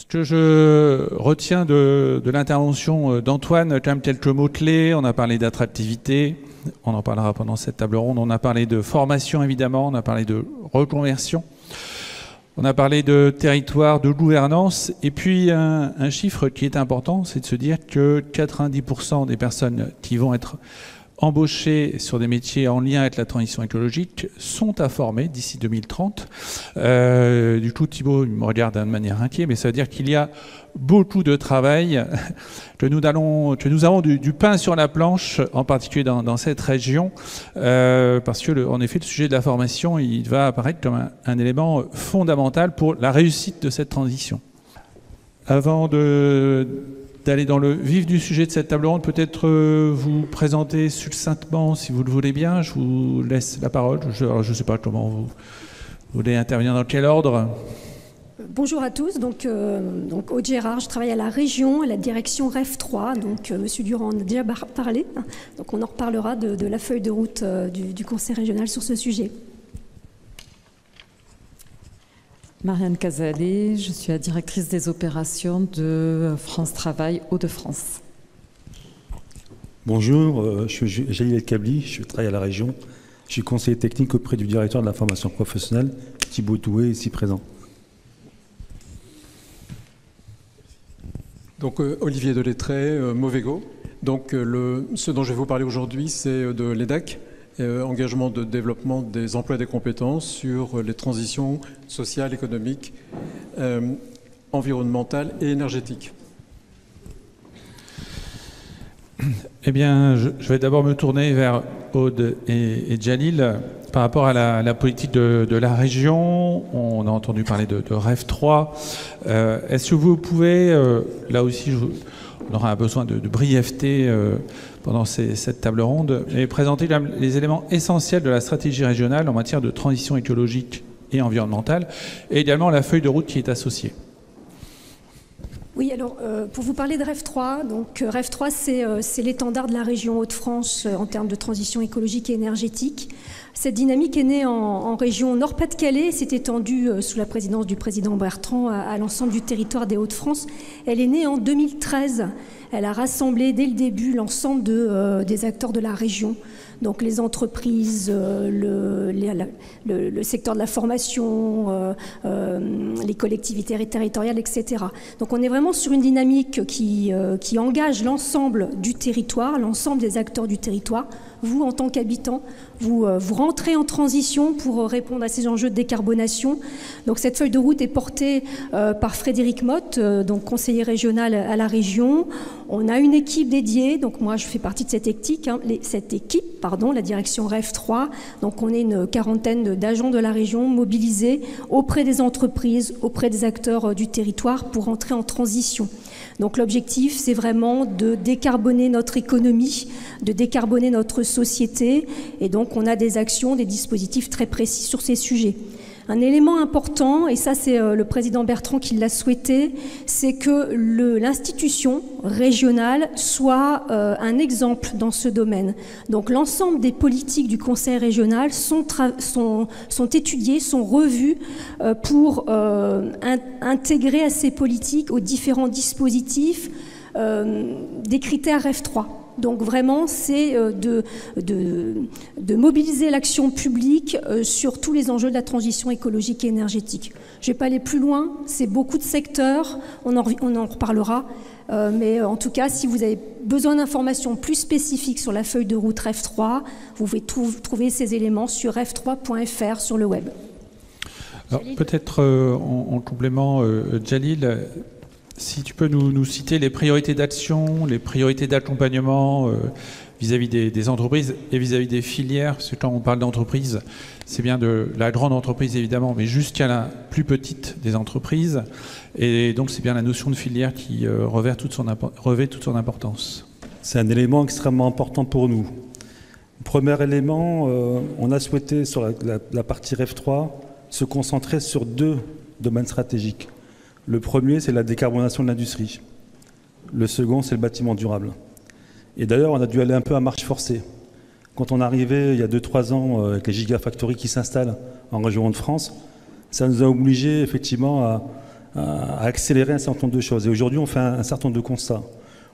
Ce que je retiens de l'intervention d'Antoine, quand même quelques mots-clés. On a parlé d'attractivité, on en parlera pendant cette table ronde. On a parlé de formation, évidemment, on a parlé de reconversion. On a parlé de territoire, de gouvernance. Et puis, un chiffre qui est important, c'est de se dire que 90% des personnes qui vont être embauchés sur des métiers en lien avec la transition écologique sont à former d'ici 2030. Du coup, Thibault, il me regarde de manière inquiète, mais ça veut dire qu'il y a beaucoup de travail, que nous avons du pain sur la planche, en particulier dans cette région, parce que, en effet, le sujet de la formation, il va apparaître comme un élément fondamental pour la réussite de cette transition. Avant d'aller dans le vif du sujet de cette table ronde, peut-être vous présenter succinctement, si vous le voulez bien. Je vous laisse la parole. Je ne sais pas comment vous voulez intervenir, dans quel ordre. Bonjour à tous. Donc Aude Gérard, je travaille à la région, à la direction REF3. Donc Monsieur Durand en a déjà parlé. Donc on en reparlera de la feuille de route du Conseil régional sur ce sujet. Marianne Casalet, je suis la directrice des opérations de France Travail Hauts-de-France. Bonjour, je suis Jalil El-Kabli, je travaille à la région. Je suis conseiller technique auprès du directeur de la formation professionnelle, Thibault Toué, ici présent. Donc Olivier Delettré, Movego. Donc ce dont je vais vous parler aujourd'hui, c'est de l'EDAC, engagement de développement des emplois et des compétences sur les transitions sociales, économiques, environnementales et énergétiques. Eh bien, je vais d'abord me tourner vers Aude et Jalil. Par rapport à la politique de la région, on a entendu parler de REF3. Est-ce que vous pouvez, là aussi, on aura besoin de brièveté pendant cette table ronde, et présenter les éléments essentiels de la stratégie régionale en matière de transition écologique et environnementale, et également la feuille de route qui est associée. Oui, alors pour vous parler de REF3, donc REF3 c'est l'étendard de la région Hauts-de-France en termes de transition écologique et énergétique. Cette dynamique est née en région Nord-Pas-de-Calais, s'est étendue sous la présidence du président Bertrand à l'ensemble du territoire des Hauts-de-France. Elle est née en 2013. Elle a rassemblé dès le début l'ensemble des acteurs de la région. Donc les entreprises, le secteur de la formation, les collectivités territoriales, etc. Donc on est vraiment sur une dynamique qui engage l'ensemble du territoire, l'ensemble des acteurs du territoire. Vous, en tant qu'habitants, vous rentrez en transition pour répondre à ces enjeux de décarbonation. Donc cette feuille de route est portée par Frédéric Motte, donc conseiller régional à la région. On a une équipe dédiée, donc moi je fais partie de cette équipe, la direction REF3. Donc on est une quarantaine d'agents de la région mobilisés auprès des entreprises, auprès des acteurs du territoire pour rentrer en transition. Donc l'objectif, c'est vraiment de décarboner notre économie, de décarboner notre société. Et donc on a des actions, des dispositifs très précis sur ces sujets. Un élément important, et ça c'est le président Bertrand qui l'a souhaité, c'est que l'institution régionale soit un exemple dans ce domaine. Donc l'ensemble des politiques du Conseil régional sont étudiées, sont revues pour intégrer à ces politiques, aux différents dispositifs, des critères REF3. Donc vraiment, c'est de mobiliser l'action publique sur tous les enjeux de la transition écologique et énergétique. Je ne vais pas aller plus loin, c'est beaucoup de secteurs, on en reparlera, mais en tout cas, si vous avez besoin d'informations plus spécifiques sur la feuille de route REF3, vous pouvez trouver ces éléments sur ref3.fr sur le web. Alors peut-être en complément, Jalil, si tu peux nous citer les priorités d'action, les priorités d'accompagnement vis-à-vis des entreprises et vis-à-vis des filières, parce que quand on parle d'entreprise, c'est bien de la grande entreprise évidemment, mais jusqu'à la plus petite des entreprises. Et donc c'est bien la notion de filière qui revêt toute son importance. C'est un élément extrêmement important pour nous. Premier élément, on a souhaité sur la partie REF3 se concentrer sur 2 domaines stratégiques. Le premier, c'est la décarbonation de l'industrie. Le second, c'est le bâtiment durable. Et d'ailleurs, on a dû aller un peu à marche forcée. Quand on est arrivé il y a 2-3 ans avec les gigafactories qui s'installent en région Hauts-de-France, ça nous a obligés effectivement à accélérer un certain nombre de choses. Et aujourd'hui, on fait un certain nombre de constats.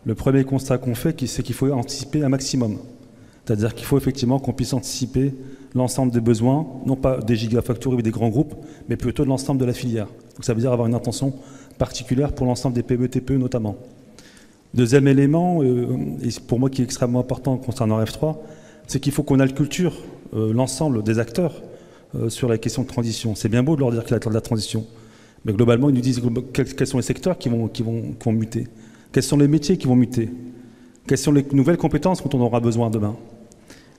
Le premier constat qu'on fait, c'est qu'il faut anticiper un maximum. C'est-à-dire qu'il faut effectivement qu'on puisse anticiper l'ensemble des besoins, non pas des gigafactories ou des grands groupes, mais plutôt de l'ensemble de la filière. Donc ça veut dire avoir une intention particulière pour l'ensemble des PME, TPE notamment. Deuxième élément, et pour moi qui est extrêmement important concernant F3, c'est qu'il faut qu'on a le culture, l'ensemble des acteurs sur la question de transition. C'est bien beau de leur dire qu'il y a de la transition, mais globalement, ils nous disent quels sont les secteurs qui vont muter, quels sont les métiers qui vont muter, quelles sont les nouvelles compétences dont on aura besoin demain.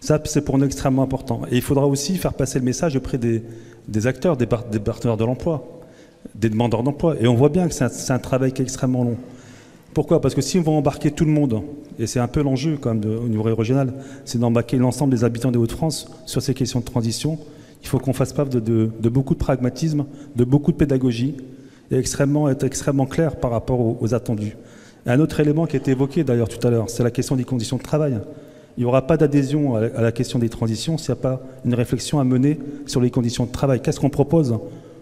Ça, c'est pour nous extrêmement important. Et il faudra aussi faire passer le message auprès des acteurs, des partenaires de l'emploi, des demandeurs d'emploi. Et on voit bien que c'est un travail qui est extrêmement long. Pourquoi? Parce que si on va embarquer tout le monde, et c'est un peu l'enjeu quand même au niveau régional, c'est d'embarquer l'ensemble des habitants des Hauts-de-France sur ces questions de transition, il faut qu'on fasse preuve de beaucoup de pragmatisme, de beaucoup de pédagogie, et être extrêmement clair par rapport aux attendus. Et un autre élément qui a été évoqué d'ailleurs tout à l'heure, c'est la question des conditions de travail. Il n'y aura pas d'adhésion à la question des transitions s'il n'y a pas une réflexion à mener sur les conditions de travail. Qu'est-ce qu'on propose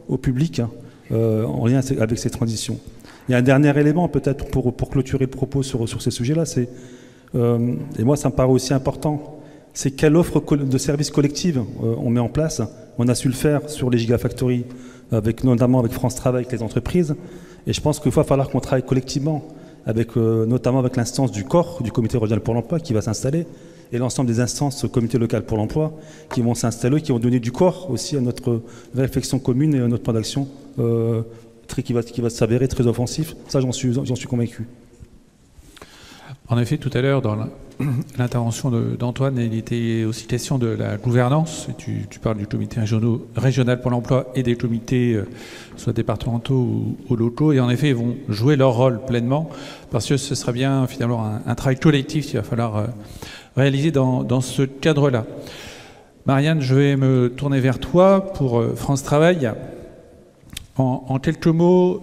au public en lien avec ces transitions? Il y a un dernier élément peut-être pour clôturer le propos sur ces sujets-là, et moi ça me paraît aussi important, c'est quelle offre de services collective on met en place. On a su le faire sur les gigafactories, notamment avec France Travail, avec les entreprises, et je pense qu'il va falloir qu'on travaille collectivement, notamment avec l'instance du COR, du Comité régional pour l'emploi, qui va s'installer, et l'ensemble des instances Comité local pour l'emploi qui vont s'installer, qui vont donner du corps aussi à notre réflexion commune et à notre plan d'action qui va s'avérer très offensif. Ça, j'en suis convaincu. En effet, tout à l'heure, dans l'intervention d'Antoine, il était aussi question de la gouvernance. Tu parles du comité régional pour l'emploi et des comités, soit départementaux ou locaux. Et en effet, ils vont jouer leur rôle pleinement, parce que ce sera bien finalement un travail collectif qu'il va falloir réaliser dans ce cadre-là. Marianne, je vais me tourner vers toi pour France Travail. En quelques mots,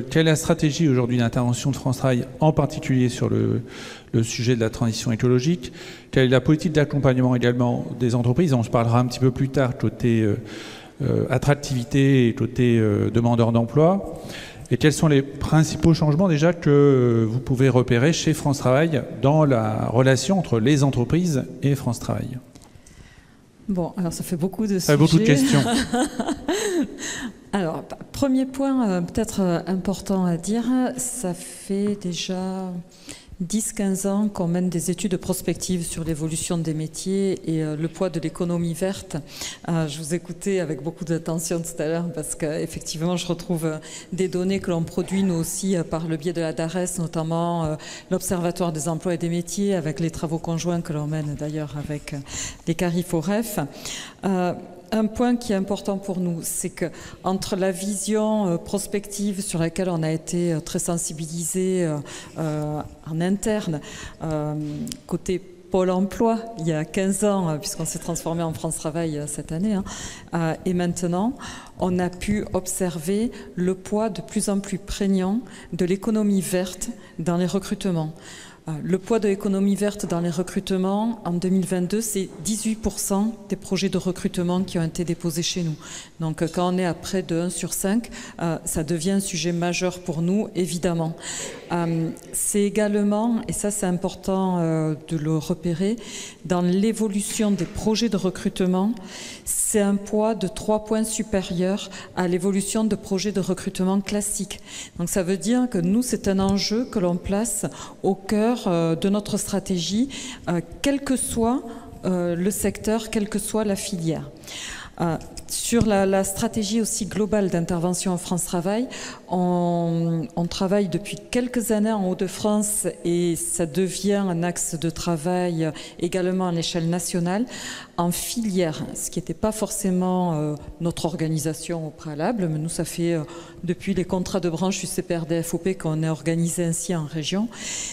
quelle est la stratégie aujourd'hui d'intervention de France Travail, en particulier sur le sujet de la transition écologique? Quelle est la politique d'accompagnement également des entreprises? On se parlera un petit peu plus tard côté attractivité et côté demandeur d'emploi. Et quels sont les principaux changements déjà que vous pouvez repérer chez France Travail dans la relation entre les entreprises et France Travail? Bon, alors ça fait beaucoup de sujets. Ça fait beaucoup de questions. Alors, premier point peut-être important à dire, ça fait déjà 10-15 ans qu'on mène des études prospectives sur l'évolution des métiers et le poids de l'économie verte. Je vous écoutais avec beaucoup d'attention tout à l'heure parce qu'effectivement, je retrouve des données que l'on produit nous aussi par le biais de la DARES, notamment l'Observatoire des emplois et des métiers, avec les travaux conjoints que l'on mène d'ailleurs avec les CARIF-OREF. Un point qui est important pour nous, c'est que entre la vision prospective sur laquelle on a été très sensibilisé en interne, côté Pôle emploi, il y a 15 ans, puisqu'on s'est transformé en France Travail cette année, et maintenant, on a pu observer le poids de plus en plus prégnant de l'économie verte dans les recrutements. Le poids de l'économie verte dans les recrutements, en 2022, c'est 18% des projets de recrutement qui ont été déposés chez nous. Donc quand on est à près de 1 sur 5, ça devient un sujet majeur pour nous, évidemment. C'est également, et ça c'est important de le repérer, dans l'évolution des projets de recrutement, c'est un poids de 3 points supérieur à l'évolution de projets de recrutement classiques. Donc ça veut dire que nous, c'est un enjeu que l'on place au cœur de notre stratégie, quel que soit le secteur, quelle que soit la filière. Sur la stratégie aussi globale d'intervention en France Travail, on travaille depuis quelques années en Hauts-de-France et ça devient un axe de travail également à l'échelle nationale en filière, ce qui n'était pas forcément notre organisation au préalable, mais nous ça fait depuis les contrats de branche UCPRD-FOP qu'on est organisé ainsi en région.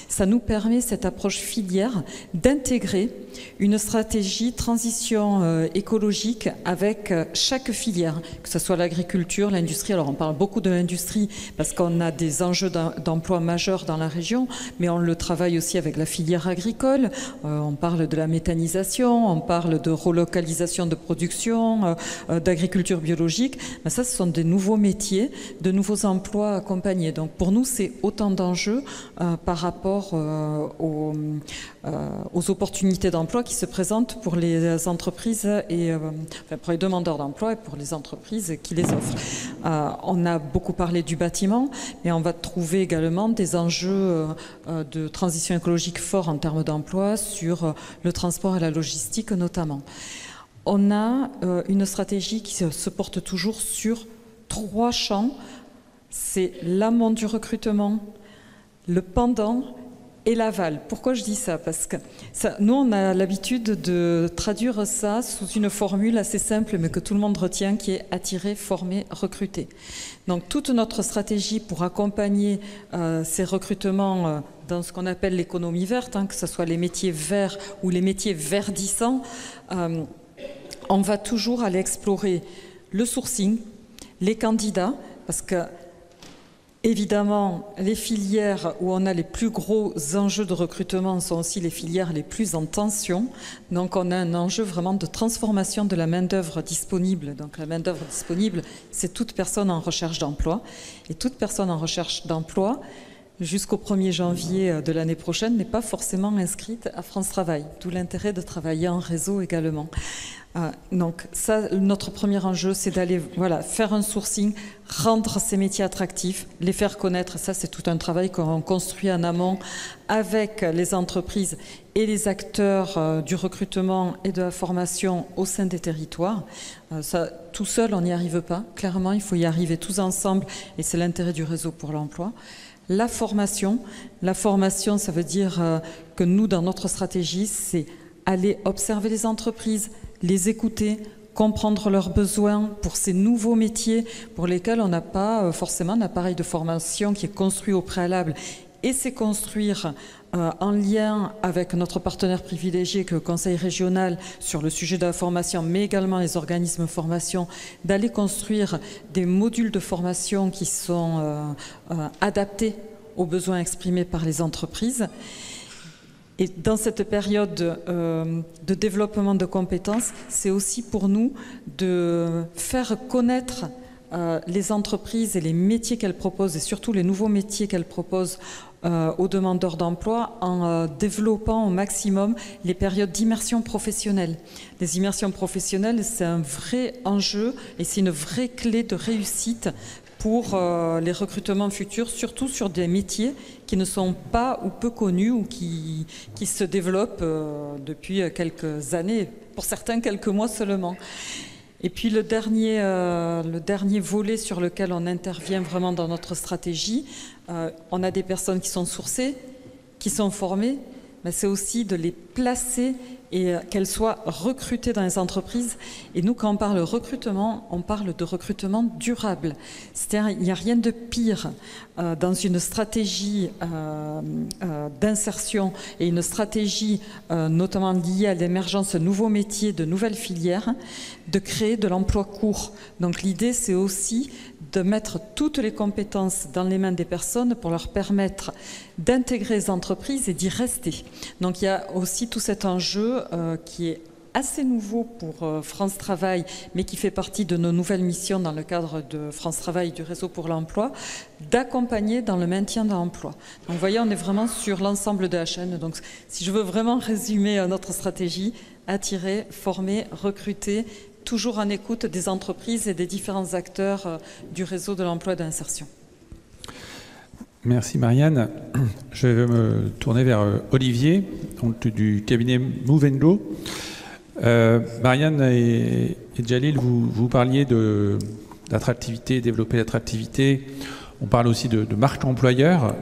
Ça nous permet, cette approche filière, d'intégrer une stratégie transition écologique avec chaque filière, que ce soit l'agriculture, l'industrie. Alors on parle beaucoup de l'industrie aujourd'hui parce qu'on a des enjeux d'emploi majeurs dans la région, mais on le travaille aussi avec la filière agricole. On parle de la méthanisation, on parle de relocalisation de production, d'agriculture biologique. Mais ça, ce sont des nouveaux métiers, de nouveaux emplois accompagnés. Donc pour nous, c'est autant d'enjeux par rapport aux opportunités d'emploi qui se présentent pour les entreprises et pour les demandeurs d'emploi et pour les entreprises qui les offrent. On a beaucoup parlé du bâtiment, mais on va trouver également des enjeux de transition écologique forts en termes d'emploi sur le transport et la logistique notamment. On a une stratégie qui se porte toujours sur 3 champs. C'est l'amont du recrutement, le pendant et l'aval. Pourquoi je dis ça? Parce que nous, on a l'habitude de traduire ça sous une formule assez simple, mais que tout le monde retient, qui est attirer, former, recruter. Donc toute notre stratégie pour accompagner ces recrutements dans ce qu'on appelle l'économie verte, que ce soit les métiers verts ou les métiers verdissants, on va toujours aller explorer le sourcing, les candidats, parce que évidemment, les filières où on a les plus gros enjeux de recrutement sont aussi les filières les plus en tension. Donc on a un enjeu vraiment de transformation de la main-d'œuvre disponible. Donc la main-d'œuvre disponible, c'est toute personne en recherche d'emploi. Et toute personne en recherche d'emploi, jusqu'au 1er janvier de l'année prochaine, n'est pas forcément inscrite à France Travail. D'où l'intérêt de travailler en réseau également. Donc ça, notre premier enjeu, c'est d'aller faire un sourcing, rendre ces métiers attractifs, les faire connaître. Ça, c'est tout un travail qu'on construit en amont avec les entreprises et les acteurs du recrutement et de la formation au sein des territoires. Ça, tout seul, on n'y arrive pas. Clairement, il faut y arriver tous ensemble et c'est l'intérêt du réseau pour l'emploi. La formation, ça veut dire que nous, dans notre stratégie, c'est aller observer les entreprises, les écouter, comprendre leurs besoins pour ces nouveaux métiers pour lesquels on n'a pas forcément d'appareil de formation qui est construit au préalable. Et c'est construire en lien avec notre partenaire privilégié que le Conseil régional sur le sujet de la formation, mais également les organismes de formation, d'aller construire des modules de formation qui sont adaptés aux besoins exprimés par les entreprises. Et dans cette période de développement de compétences, c'est aussi pour nous de faire connaître les entreprises et les métiers qu'elles proposent, et surtout les nouveaux métiers qu'elles proposent aux demandeurs d'emploi en développant au maximum les périodes d'immersion professionnelle. Les immersions professionnelles, c'est un vrai enjeu et c'est une vraie clé de réussite pour les recrutements futurs, surtout sur des métiers qui ne sont pas ou peu connus ou qui se développent depuis quelques années, pour certains quelques mois seulement. Et puis le dernier volet sur lequel on intervient vraiment dans notre stratégie, on a des personnes qui sont sourcées, qui sont formées, mais c'est aussi de les placer et qu'elles soient recrutées dans les entreprises. Et nous, quand on parle recrutement, on parle de recrutement durable. C'est-à-dire, il n'y a rien de pire dans une stratégie d'insertion et une stratégie notamment liée à l'émergence de nouveaux métiers, de nouvelles filières, de créer de l'emploi court. Donc l'idée, c'est aussi de mettre toutes les compétences dans les mains des personnes pour leur permettre d'intégrer les entreprises et d'y rester. Donc il y a aussi tout cet enjeu qui est assez nouveau pour France Travail, mais qui fait partie de nos nouvelles missions dans le cadre de France Travail, du réseau pour l'emploi, d'accompagner dans le maintien de l'emploi. Donc vous voyez, on est vraiment sur l'ensemble de la chaîne. Donc si je veux vraiment résumer notre stratégie, attirer, former, recruter, toujours en écoute des entreprises et des différents acteurs du réseau de l'emploi et de l'insertion. Merci Marianne. Je vais me tourner vers Olivier, donc, du cabinet Move & Go. Marianne et Jalil, vous parliez d'attractivité, développer l'attractivité. On parle aussi de marque employeur.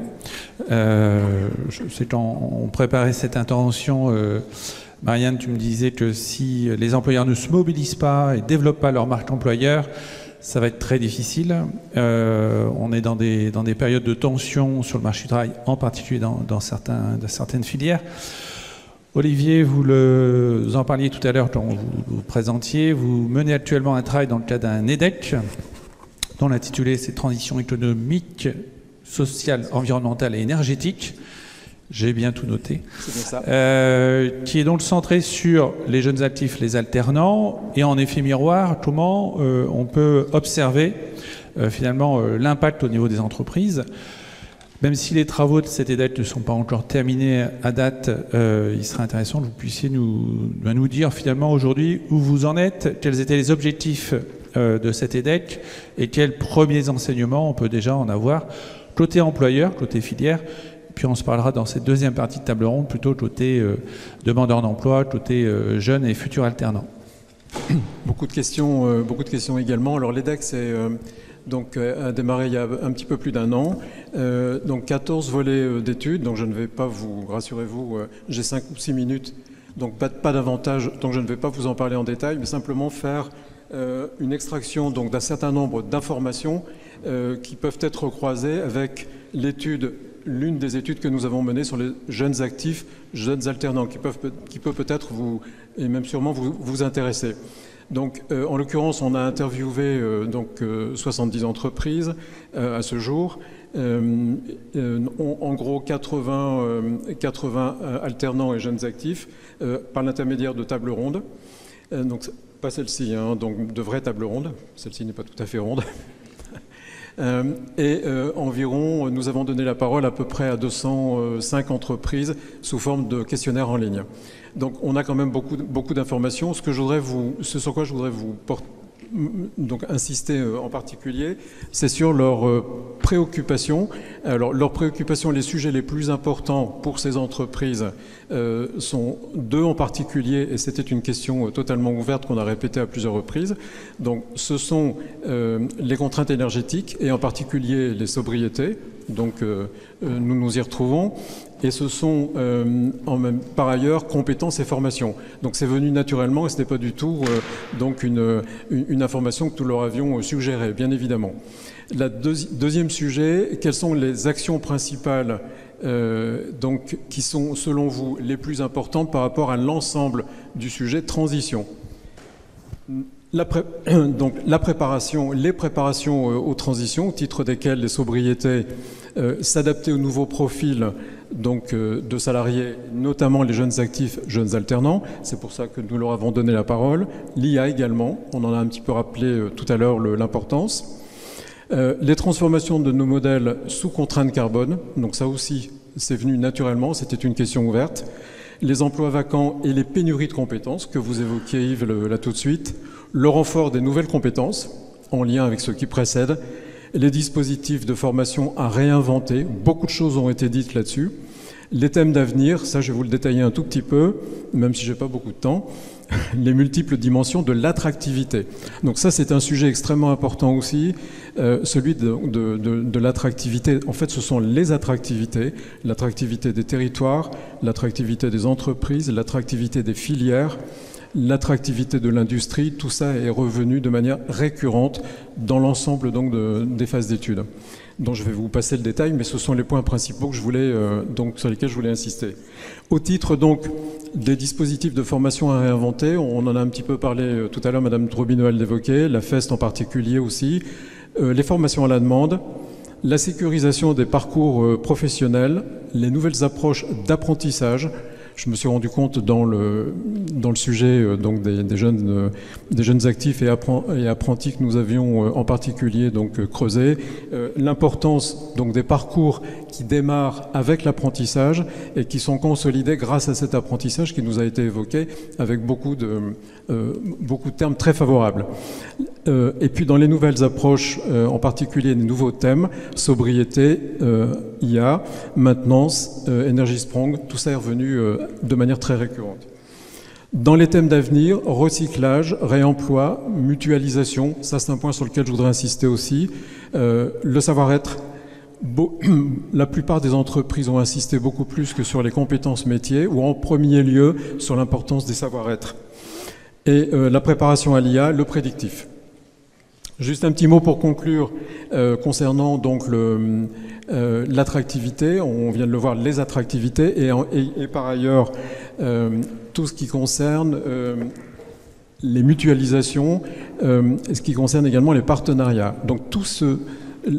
Je sais qu'on préparait cette intervention. Marianne, tu me disais que si les employeurs ne se mobilisent pas et ne développent pas leur marque employeur, ça va être très difficile. On est dans des périodes de tension sur le marché du travail, en particulier dans certaines filières. Olivier, vous en parliez tout à l'heure quand vous présentiez. Vous menez actuellement un travail dans le cadre d'un EDEC, dont l'intitulé c'est Transition économique, sociale, environnementale et énergétique. J'ai bien tout noté. C'est bien ça. Qui est donc centré sur les jeunes actifs, les alternants, et en effet miroir, comment on peut observer finalement l'impact au niveau des entreprises. Même si les travaux de cette EDEC ne sont pas encore terminés à date, il serait intéressant que vous puissiez nous dire finalement aujourd'hui où vous en êtes, quels étaient les objectifs de cette EDEC et quels premiers enseignements on peut déjà en avoir côté employeur, côté filière. Puis on se parlera dans cette deuxième partie de table ronde plutôt côté demandeurs d'emploi, côté jeunes et futurs alternants. Beaucoup de questions également. Alors l'EDEC a démarré il y a un petit peu plus d'un an. Donc 14 volets d'études. Donc je ne vais pas vous, rassurez-vous, j'ai 5 ou 6 minutes. Donc pas davantage. Donc je ne vais pas vous en parler en détail, mais simplement faire une extraction donc d'un certain nombre d'informations qui peuvent être croisées avec l'une des études que nous avons menées sur les jeunes actifs, jeunes alternants, qui peut peut-être vous, et même sûrement vous intéresser. Donc, en l'occurrence, on a interviewé 70 entreprises à ce jour. En gros, 80 alternants et jeunes actifs par l'intermédiaire de tables rondes. Donc, pas celle-ci, hein, donc de vraies tables rondes. Celle-ci n'est pas tout à fait ronde. Environ, nous avons donné la parole à peu près à 205 entreprises sous forme de questionnaires en ligne. Donc on a quand même beaucoup d'informations. Ce sur quoi je voudrais vous insister en particulier, c'est sur leurs préoccupations. Alors leurs préoccupations, les sujets les plus importants pour ces entreprises sont deux en particulier, et c'était une question totalement ouverte qu'on a répétée à plusieurs reprises. Donc ce sont les contraintes énergétiques et en particulier les sobriétés. Donc nous y retrouvons. Et ce sont par ailleurs compétences et formations. Donc c'est venu naturellement et ce n'est pas du tout une information que nous leur avions suggérée, bien évidemment. Le deuxième sujet, quelles sont les actions principales qui sont selon vous les plus importantes par rapport à l'ensemble du sujet transition? Donc les préparations aux transitions, au titre desquelles les sobriétés, s'adapter aux nouveaux profils de salariés, notamment les jeunes actifs, jeunes alternants. C'est pour ça que nous leur avons donné la parole. L'IA également, on en a un petit peu rappelé tout à l'heure l'importance. Les transformations de nos modèles sous contrainte carbone, donc ça aussi, c'est venu naturellement, c'était une question ouverte. Les emplois vacants et les pénuries de compétences que vous évoquiez, Yves, là tout de suite. Le renfort des nouvelles compétences, en lien avec ceux qui précèdent. Les dispositifs de formation à réinventer. Beaucoup de choses ont été dites là-dessus. Les thèmes d'avenir, ça je vais vous le détailler un tout petit peu, même si je n'ai pas beaucoup de temps. Les multiples dimensions de l'attractivité. Donc ça, c'est un sujet extrêmement important aussi, celui de l'attractivité. En fait, ce sont les attractivités, l'attractivité des territoires, l'attractivité des entreprises, l'attractivité des filières, l'attractivité de l'industrie. Tout ça est revenu de manière récurrente dans l'ensemble des phases d'études, dont je vais vous passer le détail, mais ce sont les points principaux que sur lesquels je voulais insister. Au titre des dispositifs de formation à réinventer, on en a un petit peu parlé tout à l'heure, Madame Trobi-Noël l'évoquait, la FEST en particulier aussi, les formations à la demande, la sécurisation des parcours professionnels, les nouvelles approches d'apprentissage. Je me suis rendu compte dans le sujet des jeunes actifs et apprentis que nous avions en particulier creusé, l'importance des parcours qui démarrent avec l'apprentissage et qui sont consolidés grâce à cet apprentissage qui nous a été évoqué avec beaucoup de termes très favorables. Et puis dans les nouvelles approches, en particulier les nouveaux thèmes, sobriété, IA, maintenance, Energy Sprong, tout ça est revenu de manière très récurrente. Dans les thèmes d'avenir, recyclage, réemploi, mutualisation, ça c'est un point sur lequel je voudrais insister aussi. Le savoir-être, la plupart des entreprises ont insisté beaucoup plus que sur les compétences métiers ou en premier lieu sur l'importance des savoir-être. Et la préparation à l'IA, le prédictif. Juste un petit mot pour conclure concernant l'attractivité. On vient de le voir, les attractivités et par ailleurs tout ce qui concerne les mutualisations, ce qui concerne également les partenariats. Donc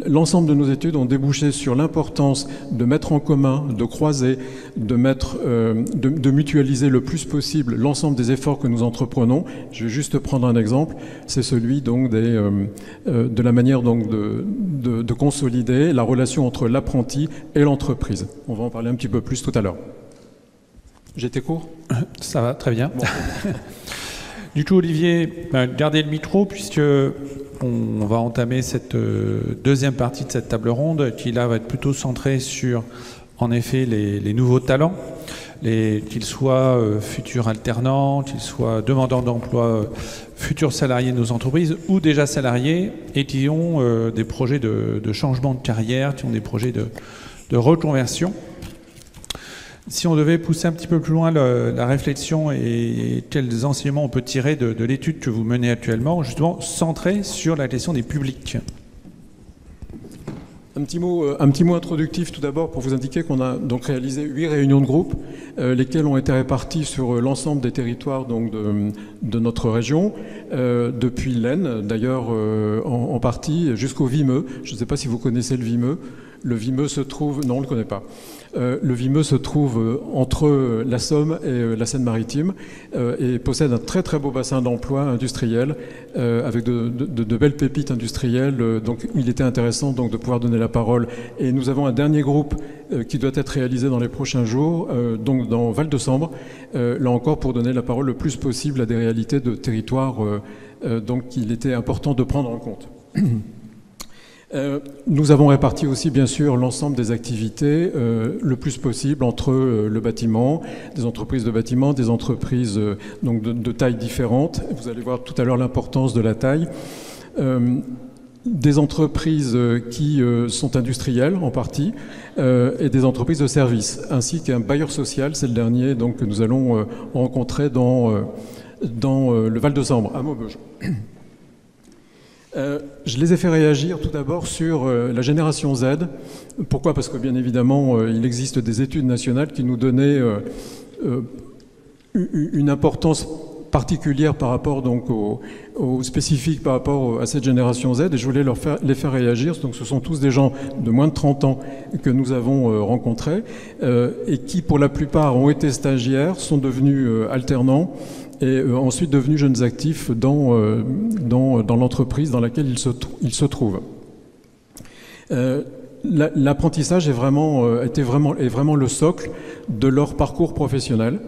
l'ensemble de nos études ont débouché sur l'importance de mettre en commun, de croiser, de mutualiser le plus possible l'ensemble des efforts que nous entreprenons. Je vais juste prendre un exemple, c'est celui donc de la manière donc de consolider la relation entre l'apprenti et l'entreprise. On va en parler un petit peu plus tout à l'heure. J'étais court ? Ça va, très bien. Bon. Du coup, Olivier, gardez le micro puisque on va entamer cette deuxième partie de cette table ronde qui là va être plutôt centrée sur, en effet, les nouveaux talents, qu'ils soient futurs alternants, qu'ils soient demandeurs d'emploi, futurs salariés de nos entreprises ou déjà salariés et qui ont des projets de changement de carrière, qui ont des projets de reconversion. Si on devait pousser un petit peu plus loin la réflexion et quels enseignements on peut tirer de l'étude que vous menez actuellement, justement centrée sur la question des publics. Un petit mot introductif tout d'abord pour vous indiquer qu'on a donc réalisé 8 réunions de groupe, lesquelles ont été réparties sur l'ensemble des territoires donc de notre région, depuis l'Aisne d'ailleurs en partie jusqu'au Vimeux. Je ne sais pas si vous connaissez le Vimeux. Le Vimeux se trouve... Non, on ne le connaît pas. Le Vimeux se trouve entre la Somme et la Seine-Maritime et possède un très très beau bassin d'emploi industriel avec de belles pépites industrielles. Donc il était intéressant donc de pouvoir donner la parole. Et nous avons un dernier groupe qui doit être réalisé dans les prochains jours, donc dans Val-de-Sambre, là encore pour donner la parole le plus possible à des réalités de territoire donc il était important de prendre en compte. Nous avons réparti aussi bien sûr l'ensemble des activités le plus possible entre le bâtiment, des entreprises de bâtiment, des entreprises donc de tailles différentes. Vous allez voir tout à l'heure l'importance de la taille. Des entreprises qui sont industrielles en partie et des entreprises de services, ainsi qu'un bailleur social, c'est le dernier donc, que nous allons rencontrer dans le Val-de-Sambre, à Maubeuge. Je les ai fait réagir tout d'abord sur la génération Z. Pourquoi ? Parce que bien évidemment, il existe des études nationales qui nous donnaient une importance particulière par rapport donc aux spécifiques par rapport à cette génération Z, et je voulais les faire réagir. Donc ce sont tous des gens de moins de 30 ans que nous avons rencontrés et qui pour la plupart ont été stagiaires, sont devenus alternants et ensuite devenus jeunes actifs dans l'entreprise dans laquelle ils se trouvent. L'apprentissage est vraiment le socle de leur parcours professionnel.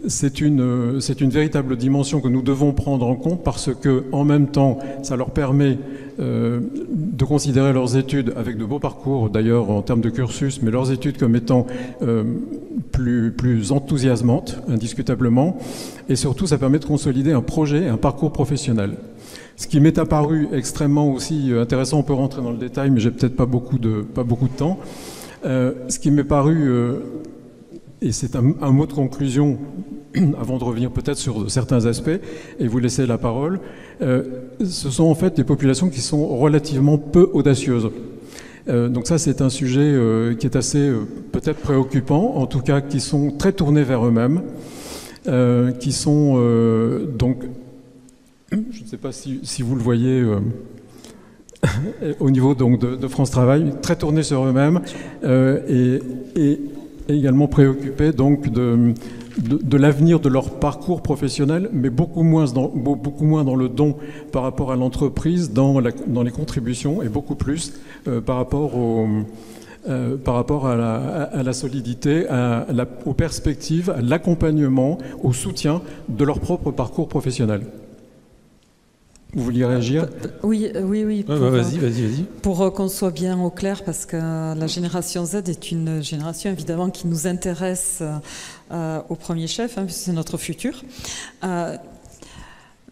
C'est une véritable dimension que nous devons prendre en compte parce que, en même temps, ça leur permet de considérer leurs études avec de beaux parcours, d'ailleurs en termes de cursus, mais leurs études comme étant plus enthousiasmantes, indiscutablement, et surtout ça permet de consolider un projet, un parcours professionnel. Ce qui m'est apparu extrêmement aussi intéressant, on peut rentrer dans le détail, mais j'ai peut-être pas beaucoup de temps. Ce qui m'est paru et c'est un mot de conclusion, avant de revenir peut-être sur certains aspects, et vous laisser la parole. Ce sont en fait des populations qui sont relativement peu audacieuses. Donc ça, c'est un sujet qui est assez peut-être préoccupant, en tout cas qui sont très tournés vers eux-mêmes, qui sont donc, je ne sais pas si vous le voyez au niveau donc, de France Travail, très tournés sur eux-mêmes et également préoccupés donc de l'avenir de leur parcours professionnel, mais beaucoup moins dans le don par rapport à l'entreprise, dans les contributions, et beaucoup plus par rapport à la solidité, aux perspectives, à l'accompagnement, au soutien de leur propre parcours professionnel. Vous vouliez réagir ? Oui. Vas-y. Pour qu'on soit bien au clair, parce que la génération Z est une génération évidemment qui nous intéresse au premier chef, puisque c'est notre futur.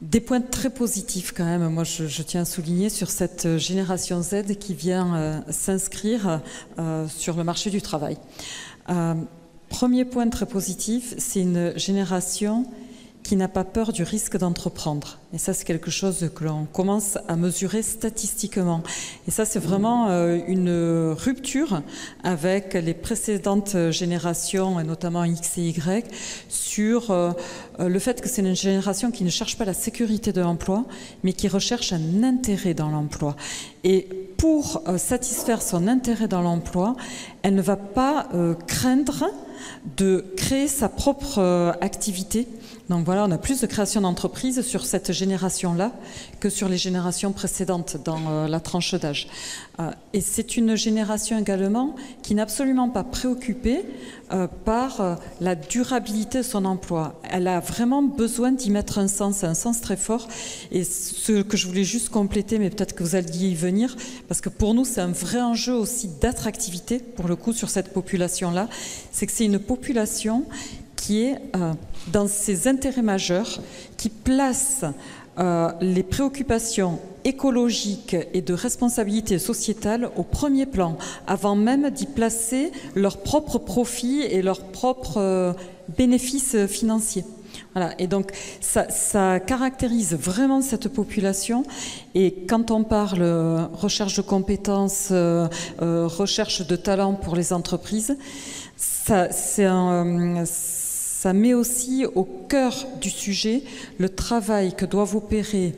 Des points très positifs quand même, moi je tiens à souligner sur cette génération Z qui vient s'inscrire sur le marché du travail. Premier point très positif, c'est une génération qui n'a pas peur du risque d'entreprendre. Et ça, c'est quelque chose que l'on commence à mesurer statistiquement. Et ça, c'est vraiment une rupture avec les précédentes générations, et notamment X et Y, sur le fait que c'est une génération qui ne cherche pas la sécurité de l'emploi, mais qui recherche un intérêt dans l'emploi. Et pour satisfaire son intérêt dans l'emploi, elle ne va pas craindre de créer sa propre activité. Donc voilà, on a plus de création d'entreprises sur cette génération-là que sur les générations précédentes dans la tranche d'âge. Et c'est une génération également qui n'est absolument pas préoccupée par la durabilité de son emploi. Elle a vraiment besoin d'y mettre un sens très fort. Et ce que je voulais juste compléter, mais peut-être que vous alliez y venir, parce que pour nous, c'est un vrai enjeu aussi d'attractivité, pour le coup, sur cette population-là, c'est que c'est une population qui est dans ses intérêts majeurs, qui place les préoccupations écologiques et de responsabilité sociétale au premier plan, avant même d'y placer leurs propres profits et leurs propres bénéfices financiers. Voilà, et donc ça caractérise vraiment cette population. Et quand on parle recherche de compétences, recherche de talents pour les entreprises, ça met aussi au cœur du sujet le travail que doivent opérer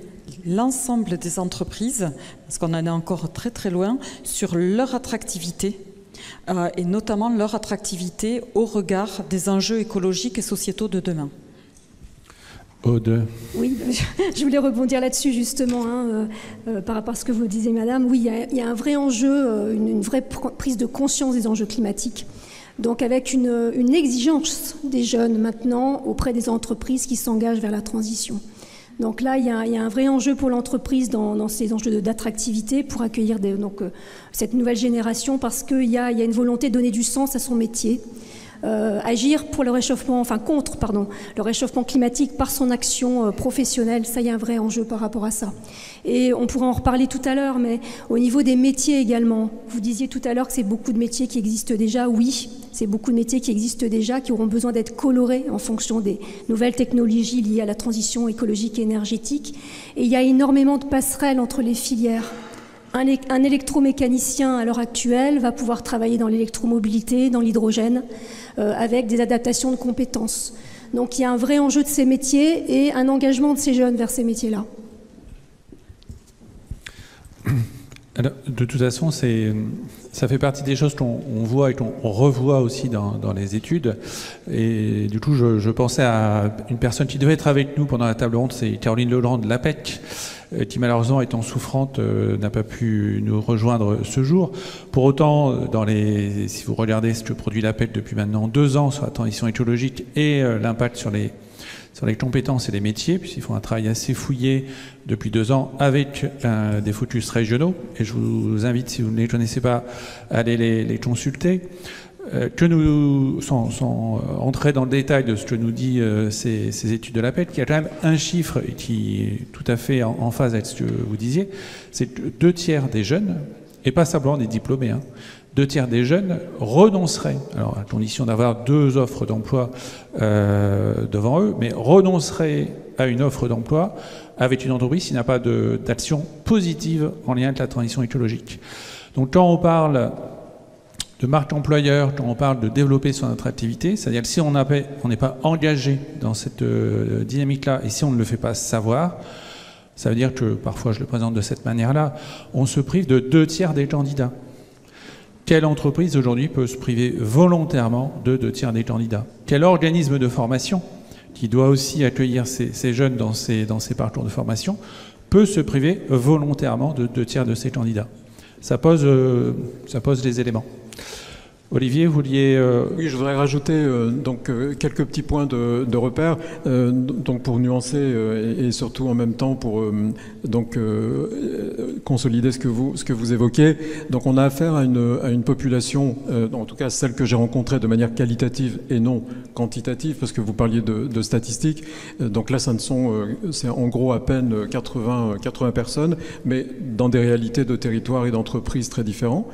l'ensemble des entreprises, parce qu'on en est encore très très loin, sur leur attractivité, et notamment leur attractivité au regard des enjeux écologiques et sociétaux de demain. Aude. Oui, je voulais rebondir là-dessus justement, par rapport à ce que vous disiez, madame. Oui, il y a un vrai enjeu, une vraie prise de conscience des enjeux climatiques. Donc avec une exigence des jeunes maintenant auprès des entreprises qui s'engagent vers la transition. Donc là, il y a un vrai enjeu pour l'entreprise dans ces enjeux d'attractivité pour accueillir cette nouvelle génération, parce qu'il y a une volonté de donner du sens à son métier. Agir pour contre le réchauffement climatique par son action professionnelle, ça, il y a un vrai enjeu par rapport à ça. Et on pourra en reparler tout à l'heure, mais au niveau des métiers également, vous disiez tout à l'heure que c'est beaucoup de métiers qui existent déjà. Oui, c'est beaucoup de métiers qui existent déjà, qui auront besoin d'être colorés en fonction des nouvelles technologies liées à la transition écologique et énergétique. Et il y a énormément de passerelles entre les filières. Un électromécanicien à l'heure actuelle va pouvoir travailler dans l'électromobilité, dans l'hydrogène, avec des adaptations de compétences. Donc il y a un vrai enjeu de ces métiers et un engagement de ces jeunes vers ces métiers-là. Alors, de toute façon, ça fait partie des choses qu'on voit et qu'on revoit aussi dans les études. Et du coup, je pensais à une personne qui devait être avec nous pendant la table ronde, c'est Caroline Legrand de l'APEC, qui malheureusement étant souffrante n'a pas pu nous rejoindre ce jour. Pour autant, si vous regardez ce que produit l'APEC depuis maintenant 2 ans sur la transition écologique et l'impact sur les compétences et les métiers, puisqu'ils font un travail assez fouillé depuis 2 ans avec des focus régionaux, et je vous invite, si vous ne les connaissez pas, à aller les consulter. Que nous, sans entrer dans le détail de ce que nous dit ces études de l'APEC, il y a quand même un chiffre qui est tout à fait en phase avec ce que vous disiez, c'est que 2/3 des jeunes, et pas simplement des diplômés, 2/3 des jeunes renonceraient, alors à condition d'avoir 2 offres d'emploi devant eux, mais renonceraient à une offre d'emploi avec une entreprise qui n'a pas d'action positive en lien avec la transition écologique. Donc quand on parle de marque employeur, quand on parle de développer son attractivité, c'est-à-dire que si on n'est pas engagé dans cette dynamique-là et si on ne le fait pas savoir, ça veut dire que, parfois je le présente de cette manière-là, on se prive de 2/3 des candidats. Quelle entreprise aujourd'hui peut se priver volontairement de 2/3 des candidats? Quel organisme de formation, qui doit aussi accueillir ces jeunes dans ces parcours de formation, peut se priver volontairement de 2/3 de ses candidats? Ça pose les éléments. Olivier, vous vouliez... Oui, je voudrais rajouter quelques petits points de repère, donc pour nuancer et surtout en même temps pour consolider ce que vous évoquez. Donc on a affaire à une population, en tout cas celle que j'ai rencontrée de manière qualitative et non quantitative, parce que vous parliez de statistiques. Donc là, c'est en gros à peine 80 personnes, mais dans des réalités de territoires et d'entreprises très différentes.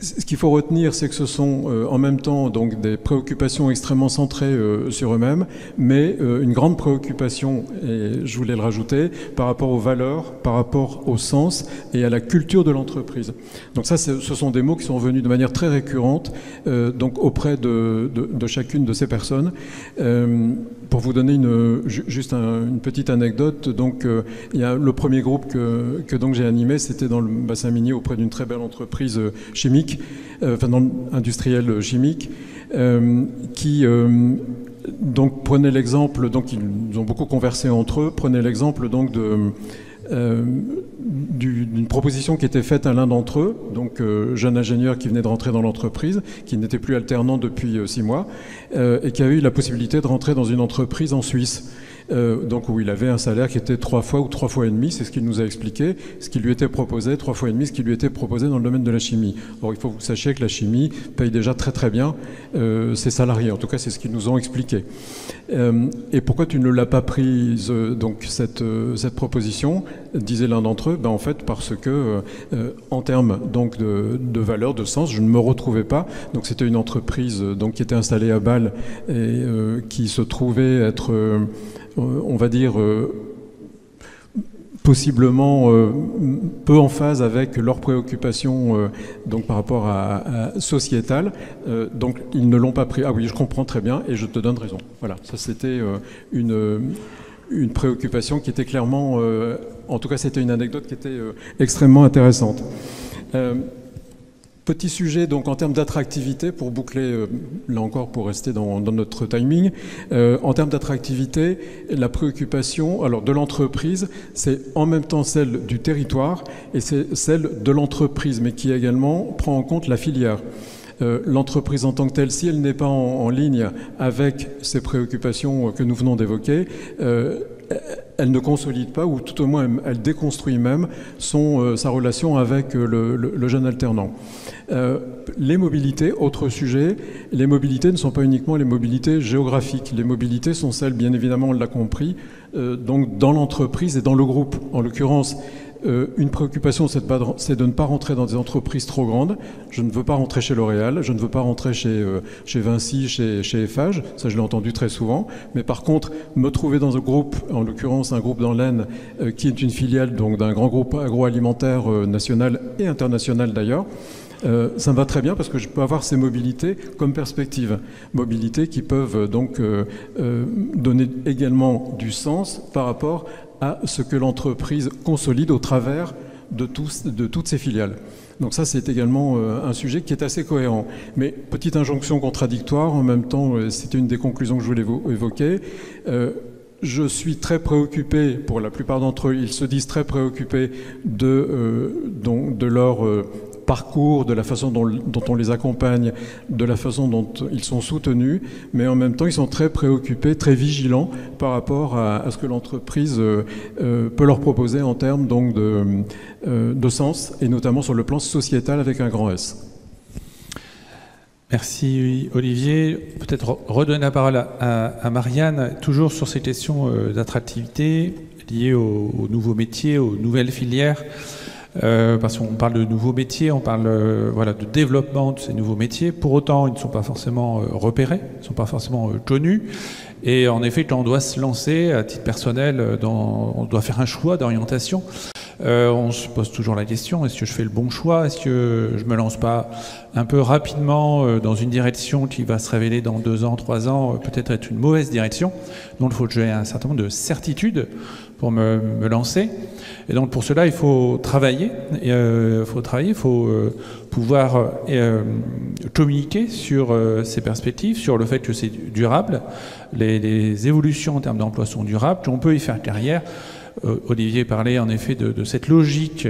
Ce qu'il faut retenir, c'est que ce sont en même temps donc des préoccupations extrêmement centrées sur eux-mêmes, mais une grande préoccupation, et je voulais le rajouter, par rapport aux valeurs, par rapport au sens et à la culture de l'entreprise. Donc ça, ce sont des mots qui sont venus de manière très récurrente donc auprès de chacune de ces personnes. Pour vous donner juste une petite anecdote, donc il y a le premier groupe que donc j'ai animé, c'était dans le bassin minier auprès d'une très belle entreprise chimique, industrielle chimique, qui donc prenait l'exemple, donc ils ont beaucoup conversé entre eux, prenaient l'exemple donc d'une proposition qui était faite à l'un d'entre eux, donc jeune ingénieur qui venait de rentrer dans l'entreprise, qui n'était plus alternant depuis 6 mois, et qui a eu la possibilité de rentrer dans une entreprise en Suisse. Donc où il avait un salaire qui était 3 fois ou 3 fois et demi, c'est ce qu'il nous a expliqué, ce qui lui était proposé, 3 fois et demi, ce qui lui était proposé dans le domaine de la chimie. Or, il faut que vous sachiez que la chimie paye déjà très très bien ses salariés, en tout cas c'est ce qu'ils nous ont expliqué. Et pourquoi tu ne l'as pas prise, donc cette proposition, disait l'un d'entre eux, en fait parce que en termes donc de valeur, de sens, je ne me retrouvais pas. Donc c'était une entreprise donc, qui était installée à Bâle et qui se trouvait être on va dire, possiblement peu en phase avec leurs préoccupations donc par rapport à sociétales. Donc ils ne l'ont pas pris. Ah oui, je comprends très bien et je te donne raison. Voilà, ça c'était une préoccupation qui était clairement, en tout cas c'était une anecdote qui était extrêmement intéressante. Petit sujet donc en termes d'attractivité, pour boucler, là encore pour rester dans notre timing, en termes d'attractivité, la préoccupation de l'entreprise, c'est en même temps celle du territoire et c'est celle de l'entreprise, mais qui également prend en compte la filière. L'entreprise en tant que telle, si elle n'est pas en ligne avec ces préoccupations que nous venons d'évoquer, elle ne consolide pas, ou tout au moins elle déconstruit même sa relation avec le jeune alternant. Les mobilités, autre sujet, les mobilités ne sont pas uniquement les mobilités géographiques. Les mobilités sont celles, bien évidemment, on l'a compris, donc dans l'entreprise et dans le groupe. En l'occurrence, une préoccupation, c'est de ne pas rentrer dans des entreprises trop grandes. Je ne veux pas rentrer chez L'Oréal, je ne veux pas rentrer chez Vinci, chez Eiffage, ça je l'ai entendu très souvent. Mais par contre, me trouver dans un groupe, en l'occurrence un groupe dans l'Aisne, qui est une filiale donc d'un grand groupe agroalimentaire national et international d'ailleurs, ça me va très bien parce que je peux avoir ces mobilités comme perspective. Mobilités qui peuvent donc donner également du sens par rapport à ce que l'entreprise consolide au travers de toutes ses filiales. Donc ça, c'est également un sujet qui est assez cohérent. Mais petite injonction contradictoire, en même temps, c'était une des conclusions que je voulais évoquer. Je suis très préoccupé, pour la plupart d'entre eux, ils se disent très préoccupés de leur parcours, de la façon dont on les accompagne, de la façon dont ils sont soutenus, mais en même temps ils sont très préoccupés, très vigilants par rapport à ce que l'entreprise peut leur proposer en termes donc de sens, et notamment sur le plan sociétal avec un grand S. Merci Olivier. Peut-être redonner la parole à Marianne, toujours sur ces questions d'attractivité liées aux nouveaux métiers, aux nouvelles filières. Parce qu'on parle de nouveaux métiers, on parle de développement de ces nouveaux métiers. Pour autant, ils ne sont pas forcément repérés, ils ne sont pas forcément connus. Et en effet, quand on doit se lancer à titre personnel, on doit faire un choix d'orientation. On se pose toujours la question, est-ce que je fais le bon choix? Est-ce que je ne me lance pas un peu rapidement dans une direction qui va se révéler dans 2 ans, 3 ans, peut-être être une mauvaise direction? Donc il faut que j'ai un certain nombre de certitudes pour me lancer. Et donc pour cela, il faut travailler. Il faut pouvoir communiquer sur ces perspectives, sur le fait que c'est durable. Les évolutions en termes d'emploi sont durables, qu'on peut y faire carrière. Olivier parlait en effet de cette logique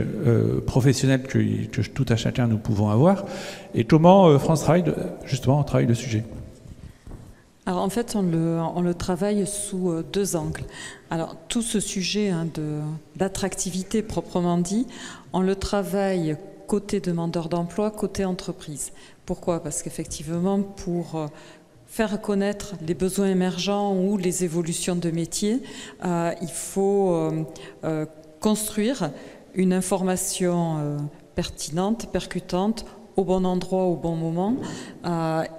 professionnelle que tout à chacun nous pouvons avoir. Et comment France Travail, justement, travaille le sujet? Alors en fait, on le travaille sous 2 angles. Alors tout ce sujet d'attractivité proprement dit, on le travaille côté demandeur d'emploi, côté entreprise. Pourquoi? Parce qu'effectivement, pour faire connaître les besoins émergents ou les évolutions de métier, il faut construire une information pertinente, percutante, au bon endroit, au bon moment,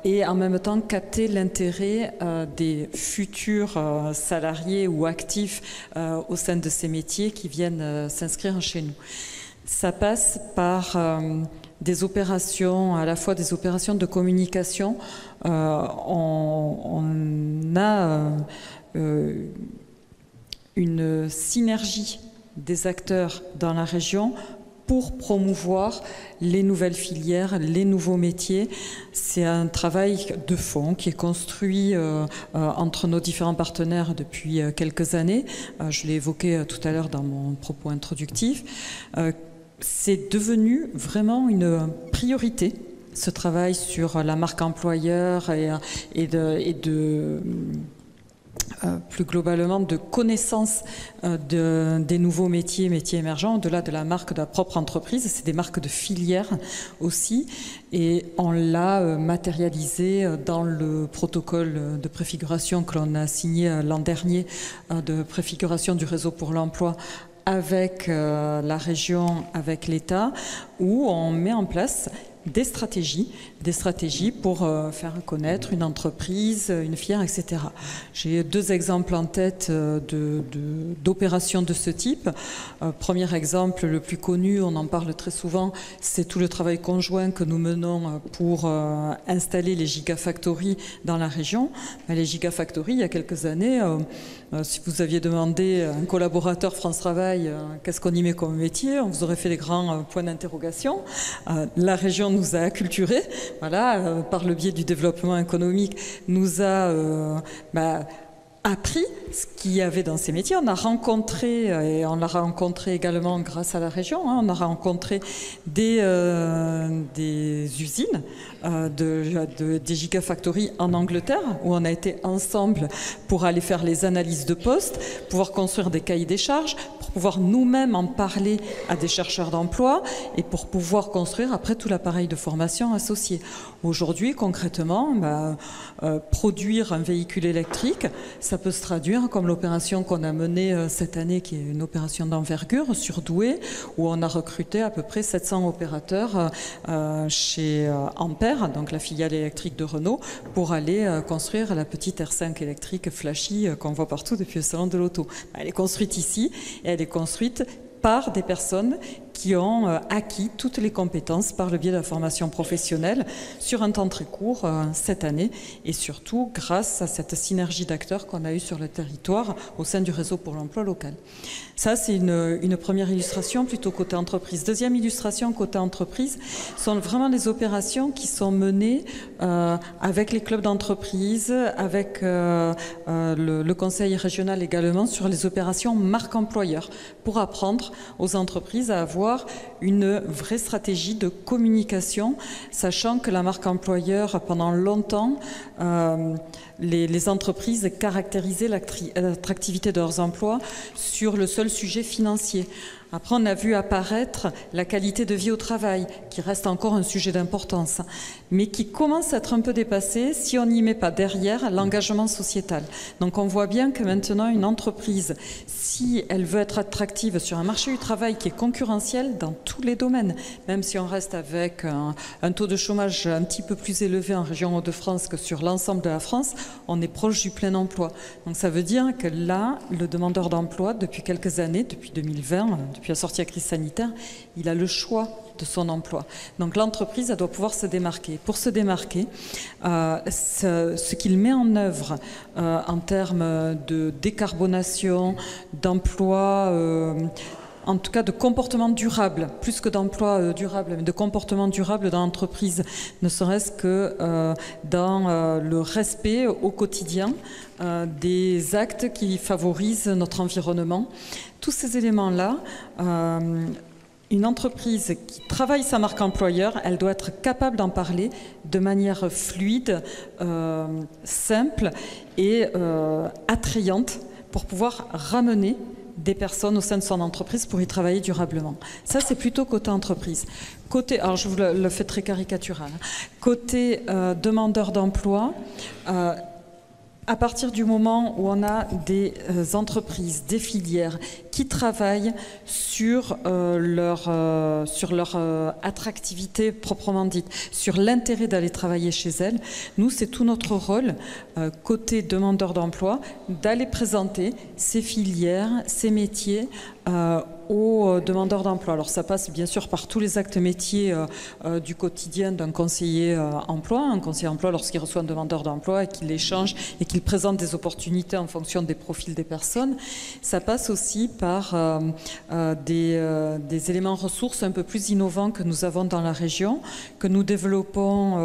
et en même temps capter l'intérêt des futurs salariés ou actifs au sein de ces métiers qui viennent s'inscrire chez nous. Ça passe par des opérations, à la fois des opérations de communication. On a une synergie des acteurs dans la région pour promouvoir les nouvelles filières, les nouveaux métiers. C'est un travail de fond qui est construit entre nos différents partenaires depuis quelques années. Je l'ai évoqué tout à l'heure dans mon propos introductif. C'est devenu vraiment une priorité, ce travail sur la marque employeur et plus globalement de connaissance des nouveaux métiers émergents, au-delà de la marque de la propre entreprise. C'est des marques de filière aussi, et on l'a matérialisé dans le protocole de préfiguration que l'on a signé l'an dernier, de préfiguration du réseau pour l'emploi avec la région, avec l'État, où on met en place des stratégies pour faire connaître une entreprise, une filière, etc. J'ai 2 exemples en tête d'opérations de ce type. Premier exemple, le plus connu, on en parle très souvent, c'est tout le travail conjoint que nous menons pour installer les gigafactories dans la région. Les gigafactories, il y a quelques années, si vous aviez demandé à un collaborateur France Travail qu'est-ce qu'on y met comme métier, on vous aurait fait des grands points d'interrogation. La région nous a acculturés, voilà, par le biais du développement économique, nous a appris ce qu'il y avait dans ces métiers. On a rencontré, et on l'a rencontré également grâce à la région, on a rencontré des usines, des gigafactories en Angleterre, où on a été ensemble pour aller faire les analyses de poste, pouvoir construire des cahiers des charges, pour pouvoir nous-mêmes en parler à des chercheurs d'emploi et pour pouvoir construire après tout l'appareil de formation associé. Aujourd'hui, concrètement, produire un véhicule électrique, ça peut se traduire comme l'opération qu'on a menée cette année, qui est une opération d'envergure sur Douai, où on a recruté à peu près 700 opérateurs chez Ampère, donc la filiale électrique de Renault, pour aller construire la petite R5 électrique flashy qu'on voit partout depuis le salon de l'auto. Elle est construite ici, et elle est construite par des personnes qui ont acquis toutes les compétences par le biais de la formation professionnelle sur un temps très court cette année, et surtout grâce à cette synergie d'acteurs qu'on a eue sur le territoire au sein du réseau pour l'emploi local. Ça, c'est une première illustration plutôt côté entreprise. Deuxième illustration côté entreprise sont vraiment les opérations qui sont menées avec les clubs d'entreprise, avec le conseil régional également, sur les opérations marque employeur, pour apprendre aux entreprises à avoir une vraie stratégie de communication, sachant que la marque employeur, pendant longtemps, les entreprises caractérisaient l'attractivité de leurs emplois sur le seul sujet financier. Après, on a vu apparaître la qualité de vie au travail, qui reste encore un sujet d'importance, mais qui commence à être un peu dépassé si on n'y met pas derrière l'engagement sociétal. Donc on voit bien que maintenant, une entreprise, si elle veut être attractive sur un marché du travail qui est concurrentiel dans tous les domaines, même si on reste avec un taux de chômage un petit peu plus élevé en région Hauts-de-France que sur l'ensemble de la France, on est proche du plein emploi. Donc ça veut dire que là, le demandeur d'emploi, depuis quelques années, depuis 2020, depuis la sortie de la crise sanitaire, il a le choix de son emploi. Donc l'entreprise, elle doit pouvoir se démarquer. Pour se démarquer, ce qu'il met en œuvre en termes de décarbonation, d'emploi, en tout cas de comportement durable, plus que d'emploi durable, mais de comportement durable dans l'entreprise, ne serait-ce que dans le respect au quotidien des actes qui favorisent notre environnement. Tous ces éléments-là, une entreprise qui travaille sa marque employeur, elle doit être capable d'en parler de manière fluide, simple et attrayante, pour pouvoir ramener des personnes au sein de son entreprise pour y travailler durablement. Ça, c'est plutôt côté entreprise. Côté, alors je vous le fais très caricatural, côté demandeur d'emploi, À partir du moment où on a des entreprises, des filières qui travaillent sur leur attractivité proprement dite, sur l'intérêt d'aller travailler chez elles, nous, c'est tout notre rôle, côté demandeur d'emploi, d'aller présenter ces filières, ces métiers aux demandeurs d'emploi. Alors ça passe bien sûr par tous les actes métiers du quotidien d'un conseiller emploi. Un conseiller emploi, lorsqu'il reçoit un demandeur d'emploi et qu'il échange et qu'il présente des opportunités en fonction des profils des personnes, ça passe aussi par des éléments ressources un peu plus innovants que nous avons dans la région, que nous développons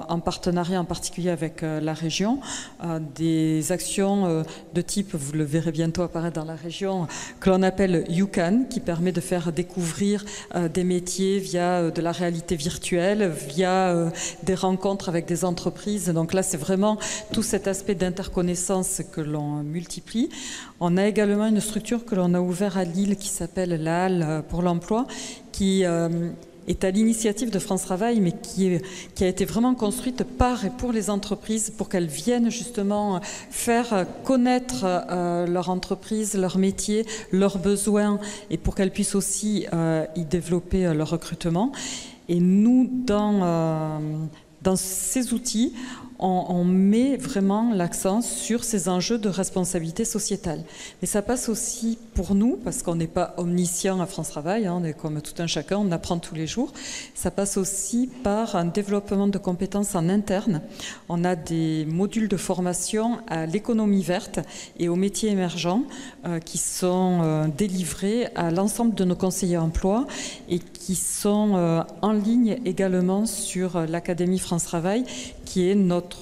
en partenariat en particulier avec la région, des actions de type, vous le verrez bientôt apparaître dans la région, que l'on appelle YouCan, qui permet de faire découvrir des métiers via de la réalité virtuelle, via des rencontres avec des entreprises. Donc là, c'est vraiment tout cet aspect d'interconnaissance que l'on multiplie. On a également une structure que l'on a ouverte à Lille qui s'appelle la Halle pour l'emploi, qui est à l'initiative de France Travail, mais qui a été vraiment construite par et pour les entreprises, pour qu'elles viennent justement faire connaître leur entreprise, leur métier, leurs besoins, et pour qu'elles puissent aussi y développer leur recrutement. Et nous, dans ces outils, on met vraiment l'accent sur ces enjeux de responsabilité sociétale. Mais ça passe aussi pour nous, parce qu'on n'est pas omniscient à France Travail, on est comme tout un chacun, on apprend tous les jours. Ça passe aussi par un développement de compétences en interne. On a des modules de formation à l'économie verte et aux métiers émergents qui sont délivrés à l'ensemble de nos conseillers emploi et qui sont en ligne également sur l'Académie France Travail, qui est notre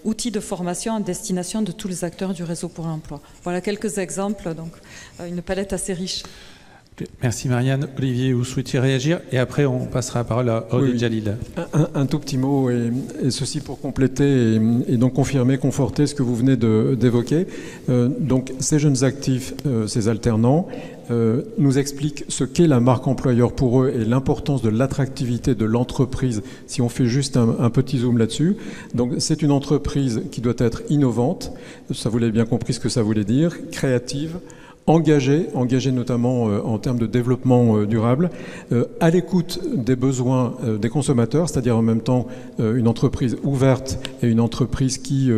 outil de formation à destination de tous les acteurs du réseau pour l'emploi. Voilà quelques exemples, donc une palette assez riche. Merci Marianne. Olivier, vous souhaitiez réagir et après on passera la parole à Aude et Jalil. Un tout petit mot et ceci pour compléter et donc confirmer, conforter ce que vous venez d'évoquer. Donc ces jeunes actifs, ces alternants, nous expliquent ce qu'est la marque employeur pour eux et l'importance de l'attractivité de l'entreprise si on fait juste un petit zoom là-dessus. Donc c'est une entreprise qui doit être innovante, ça vous l'avez bien compris ce que ça voulait dire, créative, engagée notamment en termes de développement durable, à l'écoute des besoins des consommateurs, c'est-à-dire en même temps une entreprise ouverte et une entreprise qui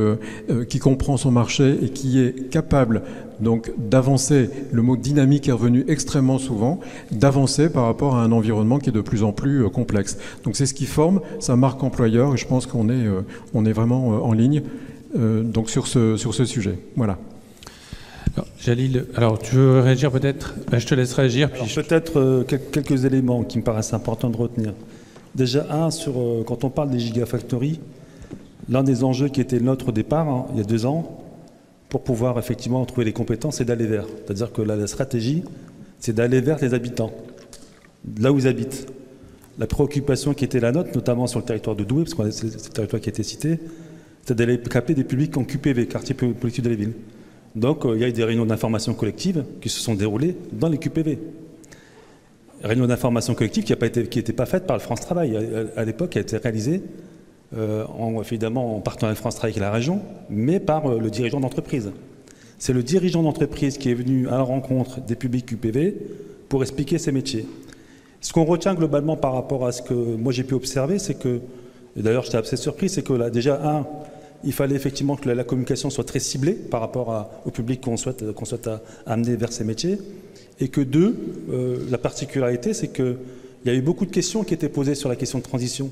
comprend son marché et qui est capable donc d'avancer, le mot dynamique est revenu extrêmement souvent, d'avancer par rapport à un environnement qui est de plus en plus complexe. Donc c'est ce qui forme sa marque employeur et je pense qu'on est vraiment en ligne donc sur ce sujet. Voilà. Jalil, alors tu veux réagir peut-être? Je te laisse réagir. Puis peut-être quelques éléments qui me paraissent importants de retenir. Déjà, quand on parle des gigafactories, l'un des enjeux qui était le nôtre au départ, il y a 2 ans, pour pouvoir effectivement trouver les compétences, c'est d'aller vers. C'est-à-dire que la stratégie, c'est d'aller vers les habitants, là où ils habitent. La préoccupation qui était la nôtre, notamment sur le territoire de Douai, parce que c'est le territoire qui a été cité, c'est d'aller capter des publics en QPV, quartier politique de la ville. Donc, il y a eu des réunions d'information collective qui se sont déroulées dans les QPV. Réunions d'information collective qui n'étaient pas faites par le France Travail. À l'époque, elle a été réalisée, évidemment, en partenariat avec France Travail et la région, mais par le dirigeant d'entreprise. C'est le dirigeant d'entreprise qui est venu à la rencontre des publics QPV pour expliquer ses métiers. Ce qu'on retient globalement par rapport à ce que moi j'ai pu observer, c'est que, et d'ailleurs j'étais assez surpris, c'est que là, déjà, il fallait effectivement que la communication soit très ciblée par rapport au public qu'on souhaite amener vers ces métiers. Et que 2, la particularité, c'est qu'il y a eu beaucoup de questions qui étaient posées sur la question de transition.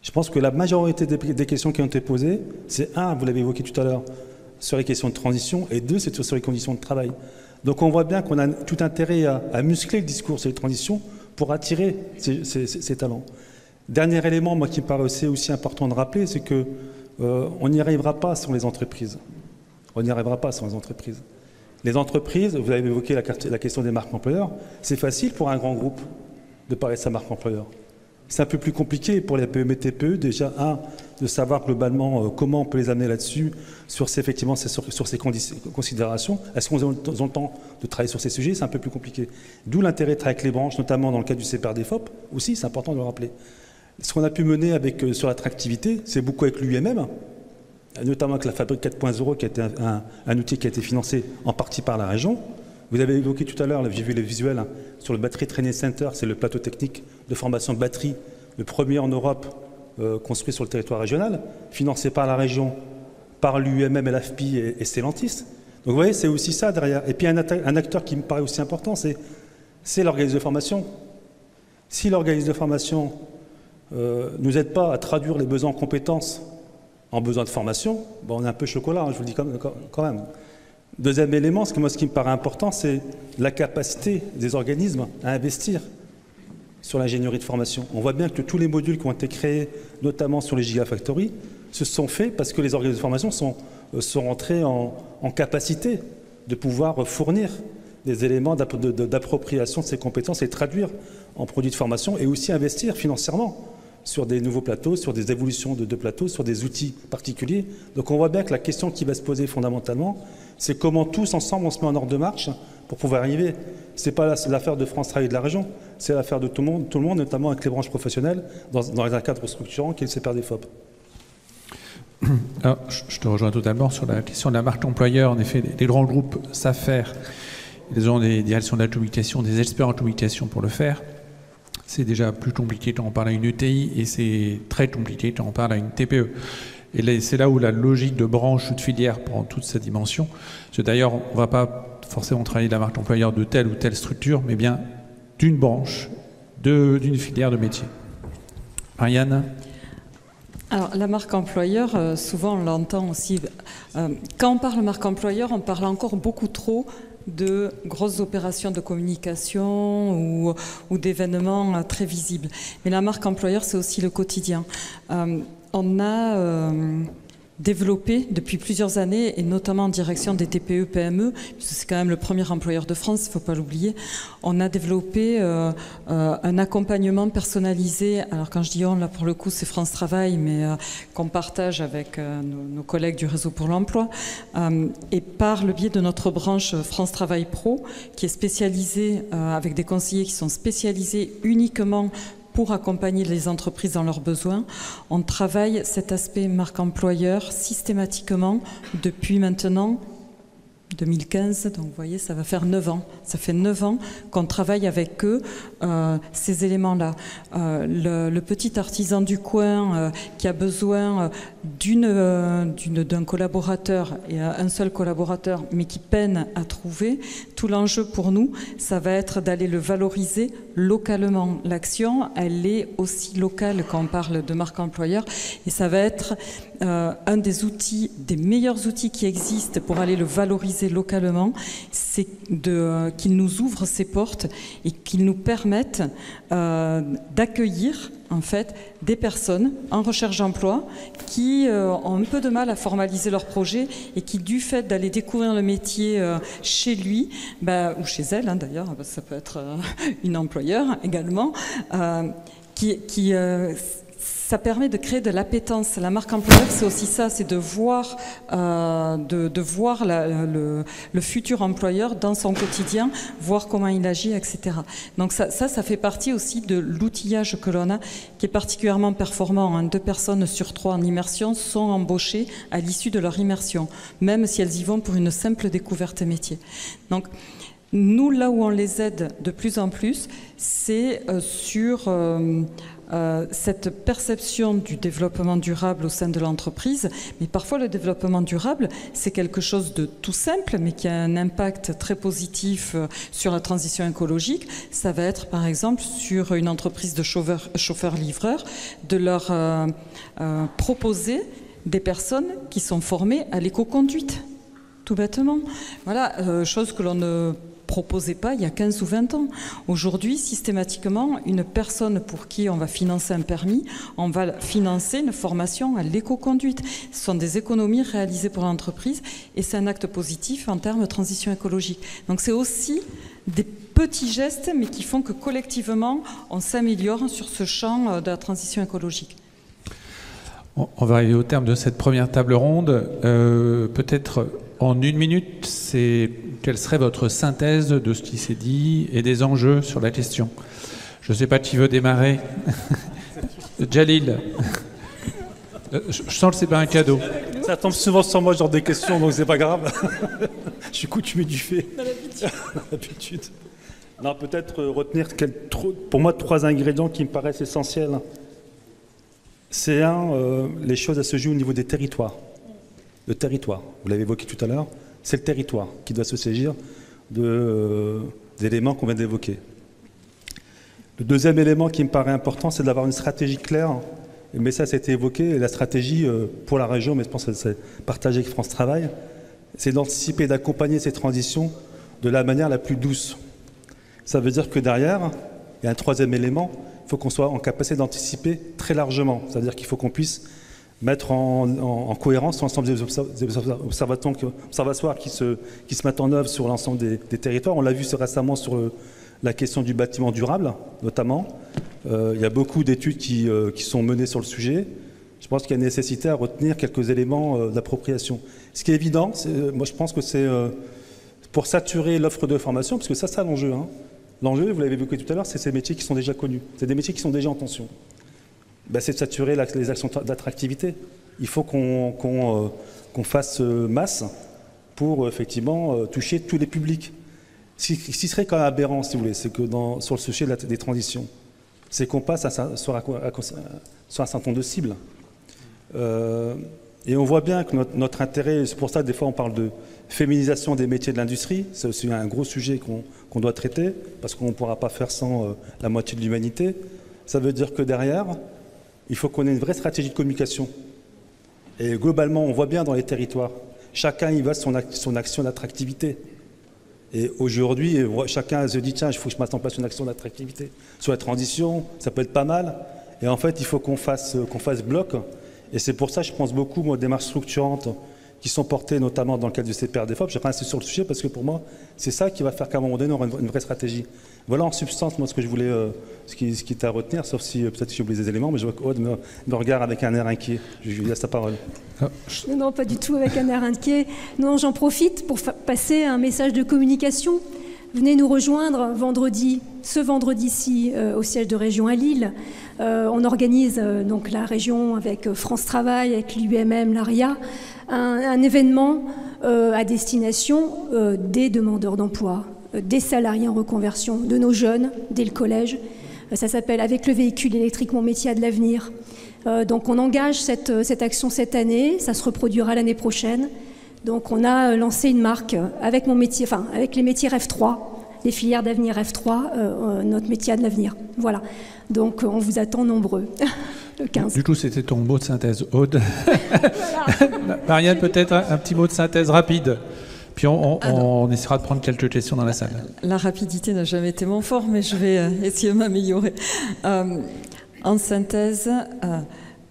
Je pense que la majorité des questions qui ont été posées, c'est vous l'avez évoqué tout à l'heure, sur les questions de transition, et 2, c'est sur les conditions de travail. Donc on voit bien qu'on a tout intérêt à muscler le discours sur les transitions pour attirer ces talents. Dernier élément, moi, qui me paraît aussi important de rappeler, c'est que on n'y arrivera pas sans les entreprises. On n'y arrivera pas sans les entreprises. Les entreprises, vous avez évoqué la question des marques employeurs, c'est facile pour un grand groupe de parler de sa marque employeur. C'est un peu plus compliqué pour les PME, TPE, déjà, de savoir globalement comment on peut les amener là-dessus, sur ces considérations. Est-ce qu'on a le temps de travailler sur ces sujets? C'est un peu plus compliqué. D'où l'intérêt de travailler avec les branches, notamment dans le cadre du CPR-DFOP, aussi, c'est important de le rappeler. Ce qu'on a pu mener sur l'attractivité, c'est beaucoup avec l'UMM, notamment avec la Fabrique 4.0, qui a été un outil qui a été financé en partie par la région. Vous avez évoqué tout à l'heure, j'ai vu les visuels, hein, sur le Battery Training Center, c'est le plateau technique de formation batterie, le premier en Europe construit sur le territoire régional, financé par la région, par l'UMM, l'AFPI et Stellantis. Donc vous voyez, c'est aussi ça derrière. Et puis un acteur qui me paraît aussi important, c'est l'organisme de formation. Si l'organisme de formation ne nous aide pas à traduire les besoins en compétences en besoin de formation, bon, on est un peu chocolat, hein, je vous le dis quand même. Deuxième élément, ce qui me paraît important, c'est la capacité des organismes à investir sur l'ingénierie de formation. On voit bien que tous les modules qui ont été créés, notamment sur les Gigafactories, se sont faits parce que les organismes de formation sont rentrés en capacité de pouvoir fournir des éléments d'appropriation de ces compétences et traduire en produits de formation et aussi investir financièrement sur des nouveaux plateaux, sur des évolutions de plateaux, sur des outils particuliers. Donc on voit bien que la question qui va se poser fondamentalement, c'est comment tous ensemble on se met en ordre de marche pour pouvoir arriver. Ce n'est pas l'affaire de France Travail de la région, c'est l'affaire de tout le monde, notamment avec les branches professionnelles, dans un cadre structurant qui est le CPRDFOP. Alors, je te rejoins totalement sur la question de la marque employeur. En effet, les grands groupes savent faire. Ils ont des directions de la communication, des experts en communication pour le faire. C'est déjà plus compliqué quand on parle à une ETI et c'est très compliqué quand on parle à une TPE. Et c'est là où la logique de branche ou de filière prend toute sa dimension. D'ailleurs, on ne va pas forcément travailler la marque employeur de telle ou telle structure, mais bien d'une branche, d'une filière de métier. Marianne ? Alors, la marque employeur, souvent on l'entend aussi. Quand on parle marque employeur, on parle encore beaucoup trop de grosses opérations de communication ou d'événements très visibles. Mais la marque employeur, c'est aussi le quotidien. On a développé depuis plusieurs années, et notamment en direction des TPE, PME, puisque c'est quand même le premier employeur de France, il ne faut pas l'oublier, on a développé un accompagnement personnalisé. Alors quand je dis on, là pour le coup c'est France Travail, mais qu'on partage avec nos collègues du Réseau pour l'Emploi, et par le biais de notre branche France Travail Pro, qui est spécialisée, avec des conseillers qui sont spécialisés uniquement pour accompagner les entreprises dans leurs besoins. On travaille cet aspect marque employeur systématiquement depuis maintenant 2015, donc vous voyez, ça va faire 9 ans. Ça fait 9 ans qu'on travaille avec eux ces éléments-là. Le petit artisan du coin qui a besoin d'un collaborateur, et un seul collaborateur, mais qui peine à trouver, tout l'enjeu pour nous, ça va être d'aller le valoriser localement. L'action, elle est aussi locale quand on parle de marque employeur, et ça va être un des outils, des meilleurs outils qui existent pour aller le valoriser localement, c'est qu'il nous ouvre ses portes et qu'il nous permette d'accueillir en fait des personnes en recherche d'emploi qui ont un peu de mal à formaliser leur projet et qui, du fait d'aller découvrir le métier chez lui, ou chez elle d'ailleurs, ça peut être une employeur également, ça permet de créer de l'appétence. La marque employeur, c'est aussi ça, c'est de voir, le futur employeur dans son quotidien, voir comment il agit, etc. Donc ça fait partie aussi de l'outillage que l'on a, qui est particulièrement performant. 2 personnes sur 3 en immersion sont embauchées à l'issue de leur immersion, même si elles y vont pour une simple découverte métier. Donc, nous, là où on les aide de plus en plus, c'est sur cette perception du développement durable au sein de l'entreprise. Mais parfois, le développement durable, c'est quelque chose de tout simple, mais qui a un impact très positif sur la transition écologique. Ça va être, par exemple, sur une entreprise de chauffeurs-livreurs, de leur proposer des personnes qui sont formées à l'éco-conduite, tout bêtement. Voilà, chose que l'on ne proposait pas il y a 15 ou 20 ans. Aujourd'hui, systématiquement, une personne pour qui on va financer un permis, on va financer une formation à l'éco-conduite. Ce sont des économies réalisées pour l'entreprise et c'est un acte positif en termes de transition écologique. Donc c'est aussi des petits gestes, mais qui font que collectivement, on s'améliore sur ce champ de la transition écologique. On va arriver au terme de cette première table ronde. Peut-être en 1 minute, quelle serait votre synthèse de ce qui s'est dit et des enjeux sur la question? Je ne sais pas qui veut démarrer. Jalil. Je sens que c'est pas un cadeau. Ça tombe souvent sur moi, ce genre des questions, donc c'est pas grave. Je suis coutumier du fait. L'habitude. Non, peut-être retenir pour moi 3 ingrédients qui me paraissent essentiels. C'est les choses à se jouer au niveau des territoires. Le territoire, vous l'avez évoqué tout à l'heure, c'est le territoire qui doit se saisir d'éléments qu'on vient d'évoquer. Le deuxième élément qui me paraît important, c'est d'avoir une stratégie claire. Mais ça a été évoqué, et la stratégie pour la région, mais je pense que c'est partagé avec France Travail, c'est d'anticiper et d'accompagner ces transitions de la manière la plus douce. Ça veut dire que derrière, il y a un troisième élément, il faut qu'on soit en capacité d'anticiper très largement. C'est-à-dire qu'il faut qu'on puisse mettre en cohérence l'ensemble des observatoires qui se mettent en œuvre sur l'ensemble des territoires. On l'a vu récemment sur la question du bâtiment durable, notamment. Il y a beaucoup d'études qui sont menées sur le sujet. Je pense qu'il y a nécessité à retenir quelques éléments d'appropriation. Ce qui est évident, moi je pense que c'est pour saturer l'offre de formation, parce que ça c'est l'enjeu. L'enjeu, vous l'avez évoqué tout à l'heure, c'est ces métiers qui sont déjà connus. C'est des métiers qui sont déjà en tension. C'est de saturer les actions d'attractivité. Il faut qu'on fasse masse pour effectivement toucher tous les publics. Ce qui serait quand même aberrant, si vous voulez, c'est que sur le sujet des transitions, c'est qu'on passe sur un certain nombre de cibles. Et on voit bien que notre intérêt, c'est pour ça que des fois on parle de féminisation des métiers de l'industrie, c'est aussi un gros sujet qu'on doit traiter, parce qu'on ne pourra pas faire sans la moitié de l'humanité. Ça veut dire que derrière, il faut qu'on ait une vraie stratégie de communication. Et globalement, on voit bien dans les territoires, chacun y va son action d'attractivité. Et aujourd'hui, chacun se dit, tiens, il faut que je mette en place une action d'attractivité. Sur la transition, ça peut être pas mal. Et en fait, il faut qu'on fasse bloc. Et c'est pour ça que je pense beaucoup aux démarches structurantes qui sont portées notamment dans le cadre du CPR-DEFOP. Je reste sur le sujet parce que pour moi, c'est ça qui va faire qu'à un moment donné, on aura une vraie stratégie. Voilà en substance, moi, ce que je voulais, ce qui est à retenir, sauf si peut-être j'ai oublié des éléments, mais je vois qu'Aude me regarde avec un air inquiet. Je lui laisse la parole. Non, pas du tout avec un air inquiet. Non, j'en profite pour passer un message de communication. Venez nous rejoindre ce vendredi-ci, au siège de région à Lille. On organise donc la région avec France Travail, avec l'UMM, l'ARIA, un événement à destination des demandeurs d'emploi, des salariés en reconversion, de nos jeunes, dès le collège. Ça s'appelle « Avec le véhicule électrique, mon métier a de l'avenir ». Donc on engage cette action cette année, ça se reproduira l'année prochaine. Donc on a lancé une marque avec avec les métiers Rêve 3, les filières d'avenir Rêve 3, notre métier a de l'avenir. Voilà. Donc on vous attend nombreux. Le 15. Du coup, c'était ton mot de synthèse, Aude. Voilà. Marianne, peut-être un petit mot de synthèse rapide. Puis on essaiera de prendre quelques questions dans la salle. La rapidité n'a jamais été mon fort, mais je vais essayer de m'améliorer. En synthèse,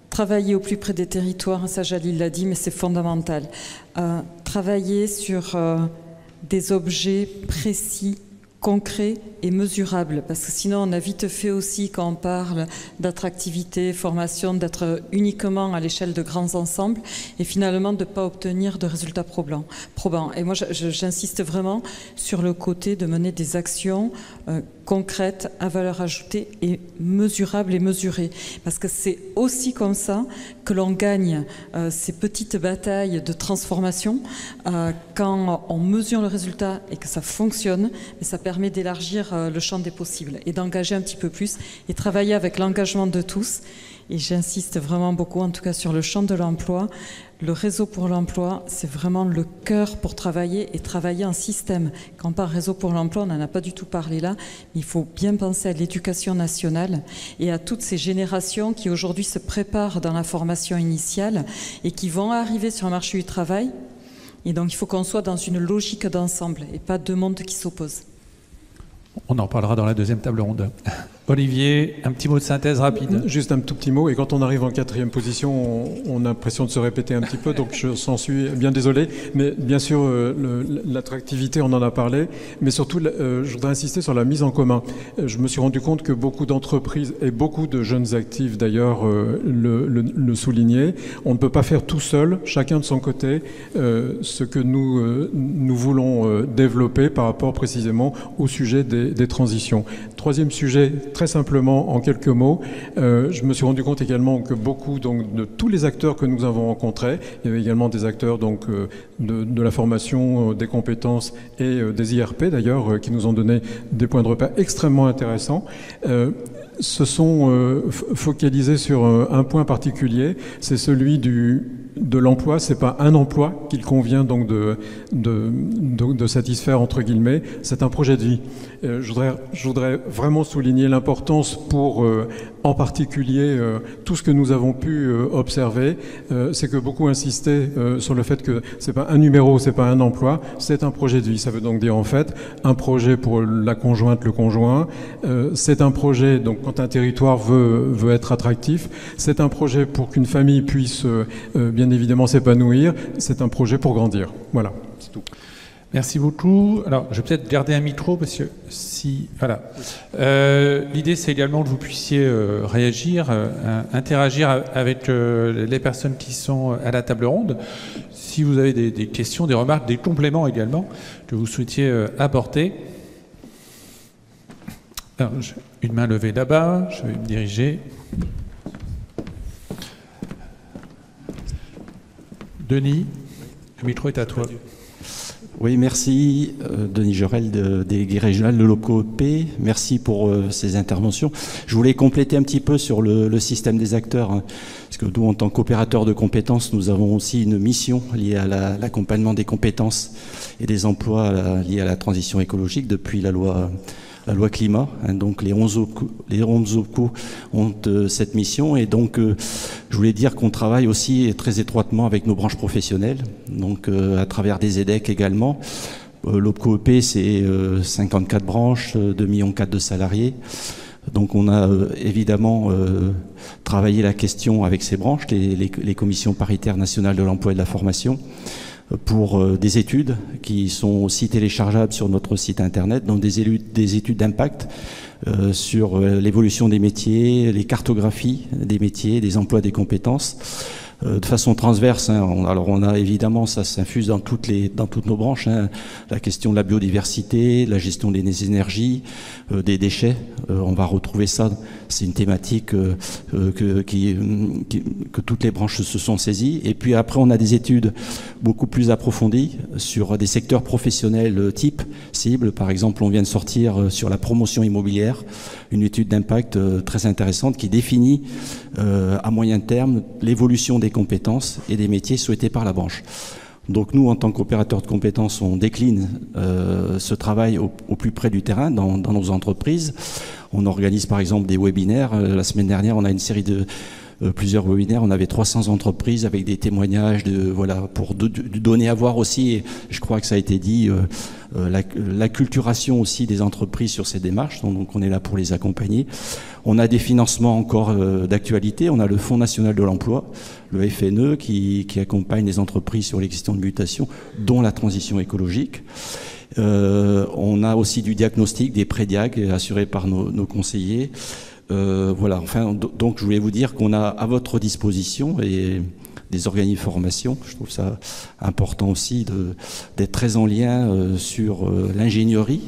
travailler au plus près des territoires, ça Jalil l'a dit, mais c'est fondamental. Travailler sur des objets précis, concrets et mesurables, parce que sinon on a vite fait aussi, quand on parle d'attractivité, formation, d'être uniquement à l'échelle de grands ensembles et finalement de ne pas obtenir de résultats probants. Et moi j'insiste vraiment sur le côté de mener des actions concrètes, à valeur ajoutée et mesurables et mesurées, parce que c'est aussi comme ça que l'on gagne ces petites batailles de transformation quand on mesure le résultat et que ça fonctionne, mais ça permet d'élargir le champ des possibles et d'engager un petit peu plus et travailler avec l'engagement de tous. Et j'insiste vraiment beaucoup, en tout cas sur le champ de l'emploi. Le réseau pour l'emploi, c'est vraiment le cœur pour travailler et travailler en système. Quand on parle réseau pour l'emploi, on n'en a pas du tout parlé là, mais il faut bien penser à l'éducation nationale et à toutes ces générations qui aujourd'hui se préparent dans la formation initiale et qui vont arriver sur le marché du travail. Et donc il faut qu'on soit dans une logique d'ensemble et pas deux mondes qui s'opposent. On en parlera dans la deuxième table ronde. Olivier, un petit mot de synthèse rapide. Juste un tout petit mot, et quand on arrive en 4e position, on a l'impression de se répéter un petit peu, donc je s'en suis bien désolé. Mais bien sûr, l'attractivité, on en a parlé, mais surtout, je voudrais insister sur la mise en commun. Je me suis rendu compte que beaucoup d'entreprises, et beaucoup de jeunes actifs d'ailleurs le soulignaient, on ne peut pas faire tout seul, chacun de son côté, ce que nous voulons développer par rapport précisément au sujet des transitions. troisième sujet, très simplement, en quelques mots, je me suis rendu compte également que beaucoup donc, de tous les acteurs que nous avons rencontrés, il y avait également des acteurs donc, de la formation, des compétences et des IRP d'ailleurs, qui nous ont donné des points de repère extrêmement intéressants, se sont focalisés sur un point particulier, c'est celui de l'emploi. C'est pas un emploi qu'il convient donc de satisfaire entre guillemets, c'est un projet de vie. Je voudrais vraiment souligner l'importance pour en particulier tout ce que nous avons pu observer, c'est que beaucoup insistaient sur le fait que c'est pas un numéro, c'est pas un emploi, c'est un projet de vie. Ça veut donc dire en fait un projet pour la conjointe, le conjoint, c'est un projet donc quand un territoire veut être attractif, c'est un projet pour qu'une famille puisse bien évidemment s'épanouir, c'est un projet pour grandir. Voilà, c'est tout. Merci beaucoup. Alors, je vais peut-être garder un micro parce que si... Voilà. L'idée, c'est également que vous puissiez réagir, interagir avec les personnes qui sont à la table ronde. Si vous avez des questions, des remarques, des compléments également que vous souhaitiez apporter. Alors, une main levée là-bas, je vais me diriger. Denis, le micro est à toi. Oui, merci Denis Jorel des délégué régional de l'OCOP. Merci pour ces interventions. Je voulais compléter un petit peu sur le système des acteurs, hein, parce que nous, en tant qu'opérateurs de compétences, nous avons aussi une mission liée à l'accompagnement des compétences et des emplois liés à la transition écologique depuis la loi climat, hein, donc les 11 OPCO ont cette mission, et donc je voulais dire qu'on travaille aussi très étroitement avec nos branches professionnelles, donc à travers des EDEC également. L'OPCO-EP, c'est 54 branches, 2,4 millions de salariés. Donc on a évidemment travaillé la question avec ces branches, les commissions paritaires nationales de l'emploi et de la formation, pour des études qui sont aussi téléchargeables sur notre site internet, donc des études d'impact sur l'évolution des métiers, les cartographies des métiers, des emplois, des compétences, de façon transverse. Hein. Alors on a évidemment, ça s'infuse dans toutes nos branches, hein, la question de la biodiversité, la gestion des énergies, des déchets. On va retrouver ça, c'est une thématique que toutes les branches se sont saisies. Et puis après, on a des études beaucoup plus approfondies sur des secteurs professionnels type, cible. Par exemple, on vient de sortir sur la promotion immobilière une étude d'impact très intéressante qui définit à moyen terme l'évolution des compétences et des métiers souhaités par la branche. Donc nous, en tant qu'opérateurs de compétences, on décline ce travail au plus près du terrain dans nos entreprises. On organise par exemple des webinaires. La semaine dernière, on a une série de plusieurs webinaires. On avait 300 entreprises avec des témoignages pour donner à voir aussi, et je crois que ça a été dit, l'acculturation aussi des entreprises sur ces démarches. Donc on est là pour les accompagner. On a des financements encore d'actualité. On a le Fonds national de l'emploi, le FNE, qui accompagne les entreprises sur les questions de mutation, dont la transition écologique. On a aussi du diagnostic, des pré-diag assurés par nos conseillers. Voilà, enfin, donc je voulais vous dire qu'on a à votre disposition des organismes de formation. Je trouve ça important aussi d'être très en lien sur l'ingénierie.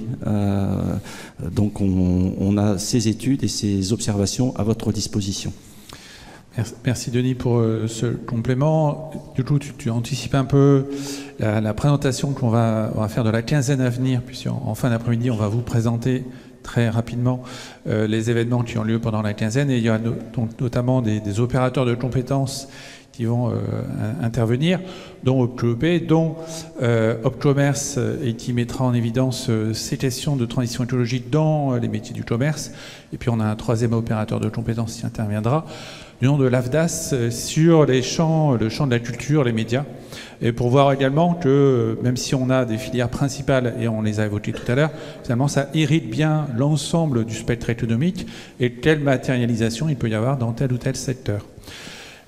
Donc on a ces études et ces observations à votre disposition. Merci Denis pour ce complément. Du coup, tu anticipes un peu la présentation qu'on va faire de la quinzaine à venir, puisqu'en fin d'après-midi, on va vous présenter très rapidement les événements qui ont lieu pendant la quinzaine, et il y a donc notamment des opérateurs de compétences qui vont intervenir, dont OPCO-EP, dont OpCommerce, et qui mettra en évidence ces questions de transition écologique dans les métiers du commerce. Et puis on a un troisième opérateur de compétences qui interviendra, du nom de l'AFDAS, sur le champ de la culture, les médias, et pour voir également que même si on a des filières principales, et on les a évoquées tout à l'heure, finalement ça irrite bien l'ensemble du spectre économique, et quelle matérialisation il peut y avoir dans tel ou tel secteur.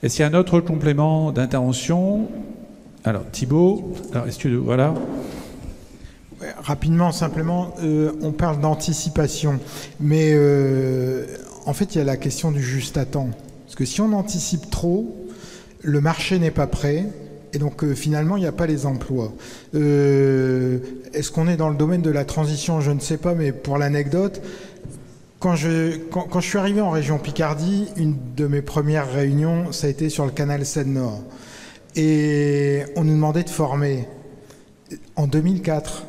Est-ce qu'il y a un autre complément d'intervention? Alors Thibault, est-ce que voilà. Ouais, rapidement, simplement, on parle d'anticipation, mais en fait il y a la question du juste à temps. Parce que si on anticipe trop, le marché n'est pas prêt, et donc finalement il n'y a pas les emplois. Est-ce qu'on est dans le domaine de la transition? Je ne sais pas, mais pour l'anecdote, Quand je suis arrivé en région Picardie, une de mes premières réunions, ça a été sur le canal Seine-Nord. Et on nous demandait de former. En 2004,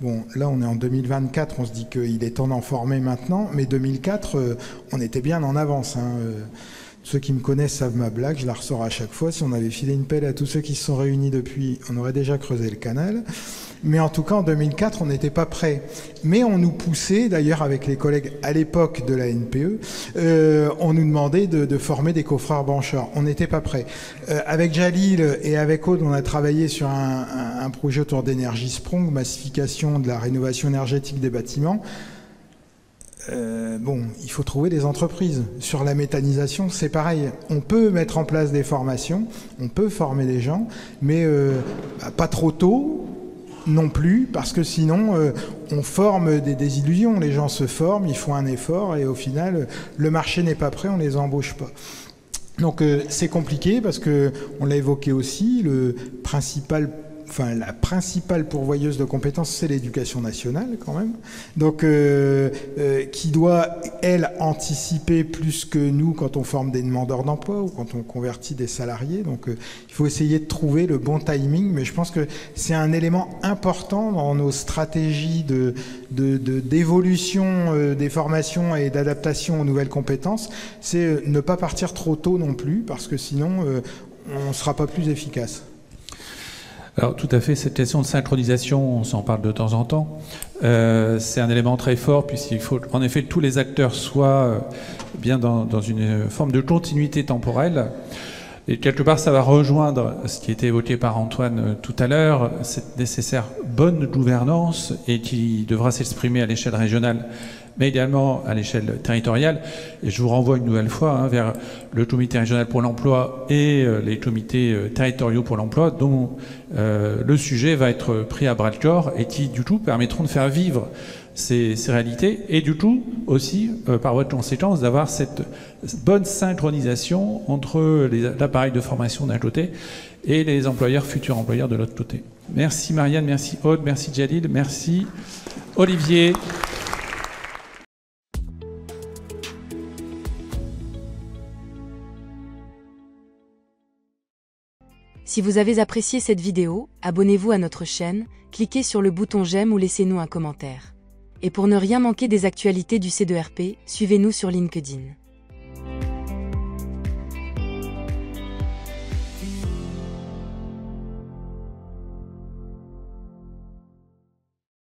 bon, là on est en 2024, on se dit qu'il est temps d'en former maintenant, mais 2004, on était bien en avance. Hein. Ceux qui me connaissent savent ma blague, je la ressors à chaque fois. Si on avait filé une pelle à tous ceux qui se sont réunis depuis, on aurait déjà creusé le canal. Mais en tout cas, en 2004, on n'était pas prêts. Mais on nous poussait, d'ailleurs avec les collègues à l'époque de la NPE, on nous demandait de former des coffreurs brancheurs. On n'était pas prêts. Avec Jalil et avec Aude, on a travaillé sur un projet autour d'énergie Sprong, massification de la rénovation énergétique des bâtiments. Bon, il faut trouver des entreprises. Sur la méthanisation, c'est pareil. On peut mettre en place des formations, on peut former des gens, mais pas trop tôt non plus, parce que sinon, on forme des désillusions. Les gens se forment, ils font un effort, et au final, le marché n'est pas prêt, on les embauche pas. Donc c'est compliqué, parce que on l'a évoqué aussi, la principale pourvoyeuse de compétences, c'est l'éducation nationale quand même, donc qui doit, elle, anticiper plus que nous quand on forme des demandeurs d'emploi ou quand on convertit des salariés. Donc il faut essayer de trouver le bon timing, mais je pense que c'est un élément important dans nos stratégies d'évolution des formations et d'adaptation aux nouvelles compétences, c'est ne pas partir trop tôt non plus, parce que sinon on ne sera pas plus efficace. Alors tout à fait, cette question de synchronisation, on s'en parle de temps en temps. C'est un élément très fort, puisqu'il faut en effet que tous les acteurs soient bien dans une forme de continuité temporelle. Et quelque part, ça va rejoindre ce qui était évoqué par Antoine tout à l'heure, cette nécessaire bonne gouvernance, et qui devra s'exprimer à l'échelle régionale, mais également à l'échelle territoriale. Et je vous renvoie une nouvelle fois vers le comité régional pour l'emploi et les comités territoriaux pour l'emploi, dont le sujet va être pris à bras-le-corps et qui, du coup, permettront de faire vivre ces réalités et, du coup, aussi, par voie de conséquence, d'avoir cette bonne synchronisation entre l'appareil de formation d'un côté et les employeurs, futurs employeurs de l'autre côté. Merci Marianne, merci Aude, merci Jalil, merci Olivier. Si vous avez apprécié cette vidéo, abonnez-vous à notre chaîne, cliquez sur le bouton j'aime ou laissez-nous un commentaire. Et pour ne rien manquer des actualités du C2RP, suivez-nous sur LinkedIn.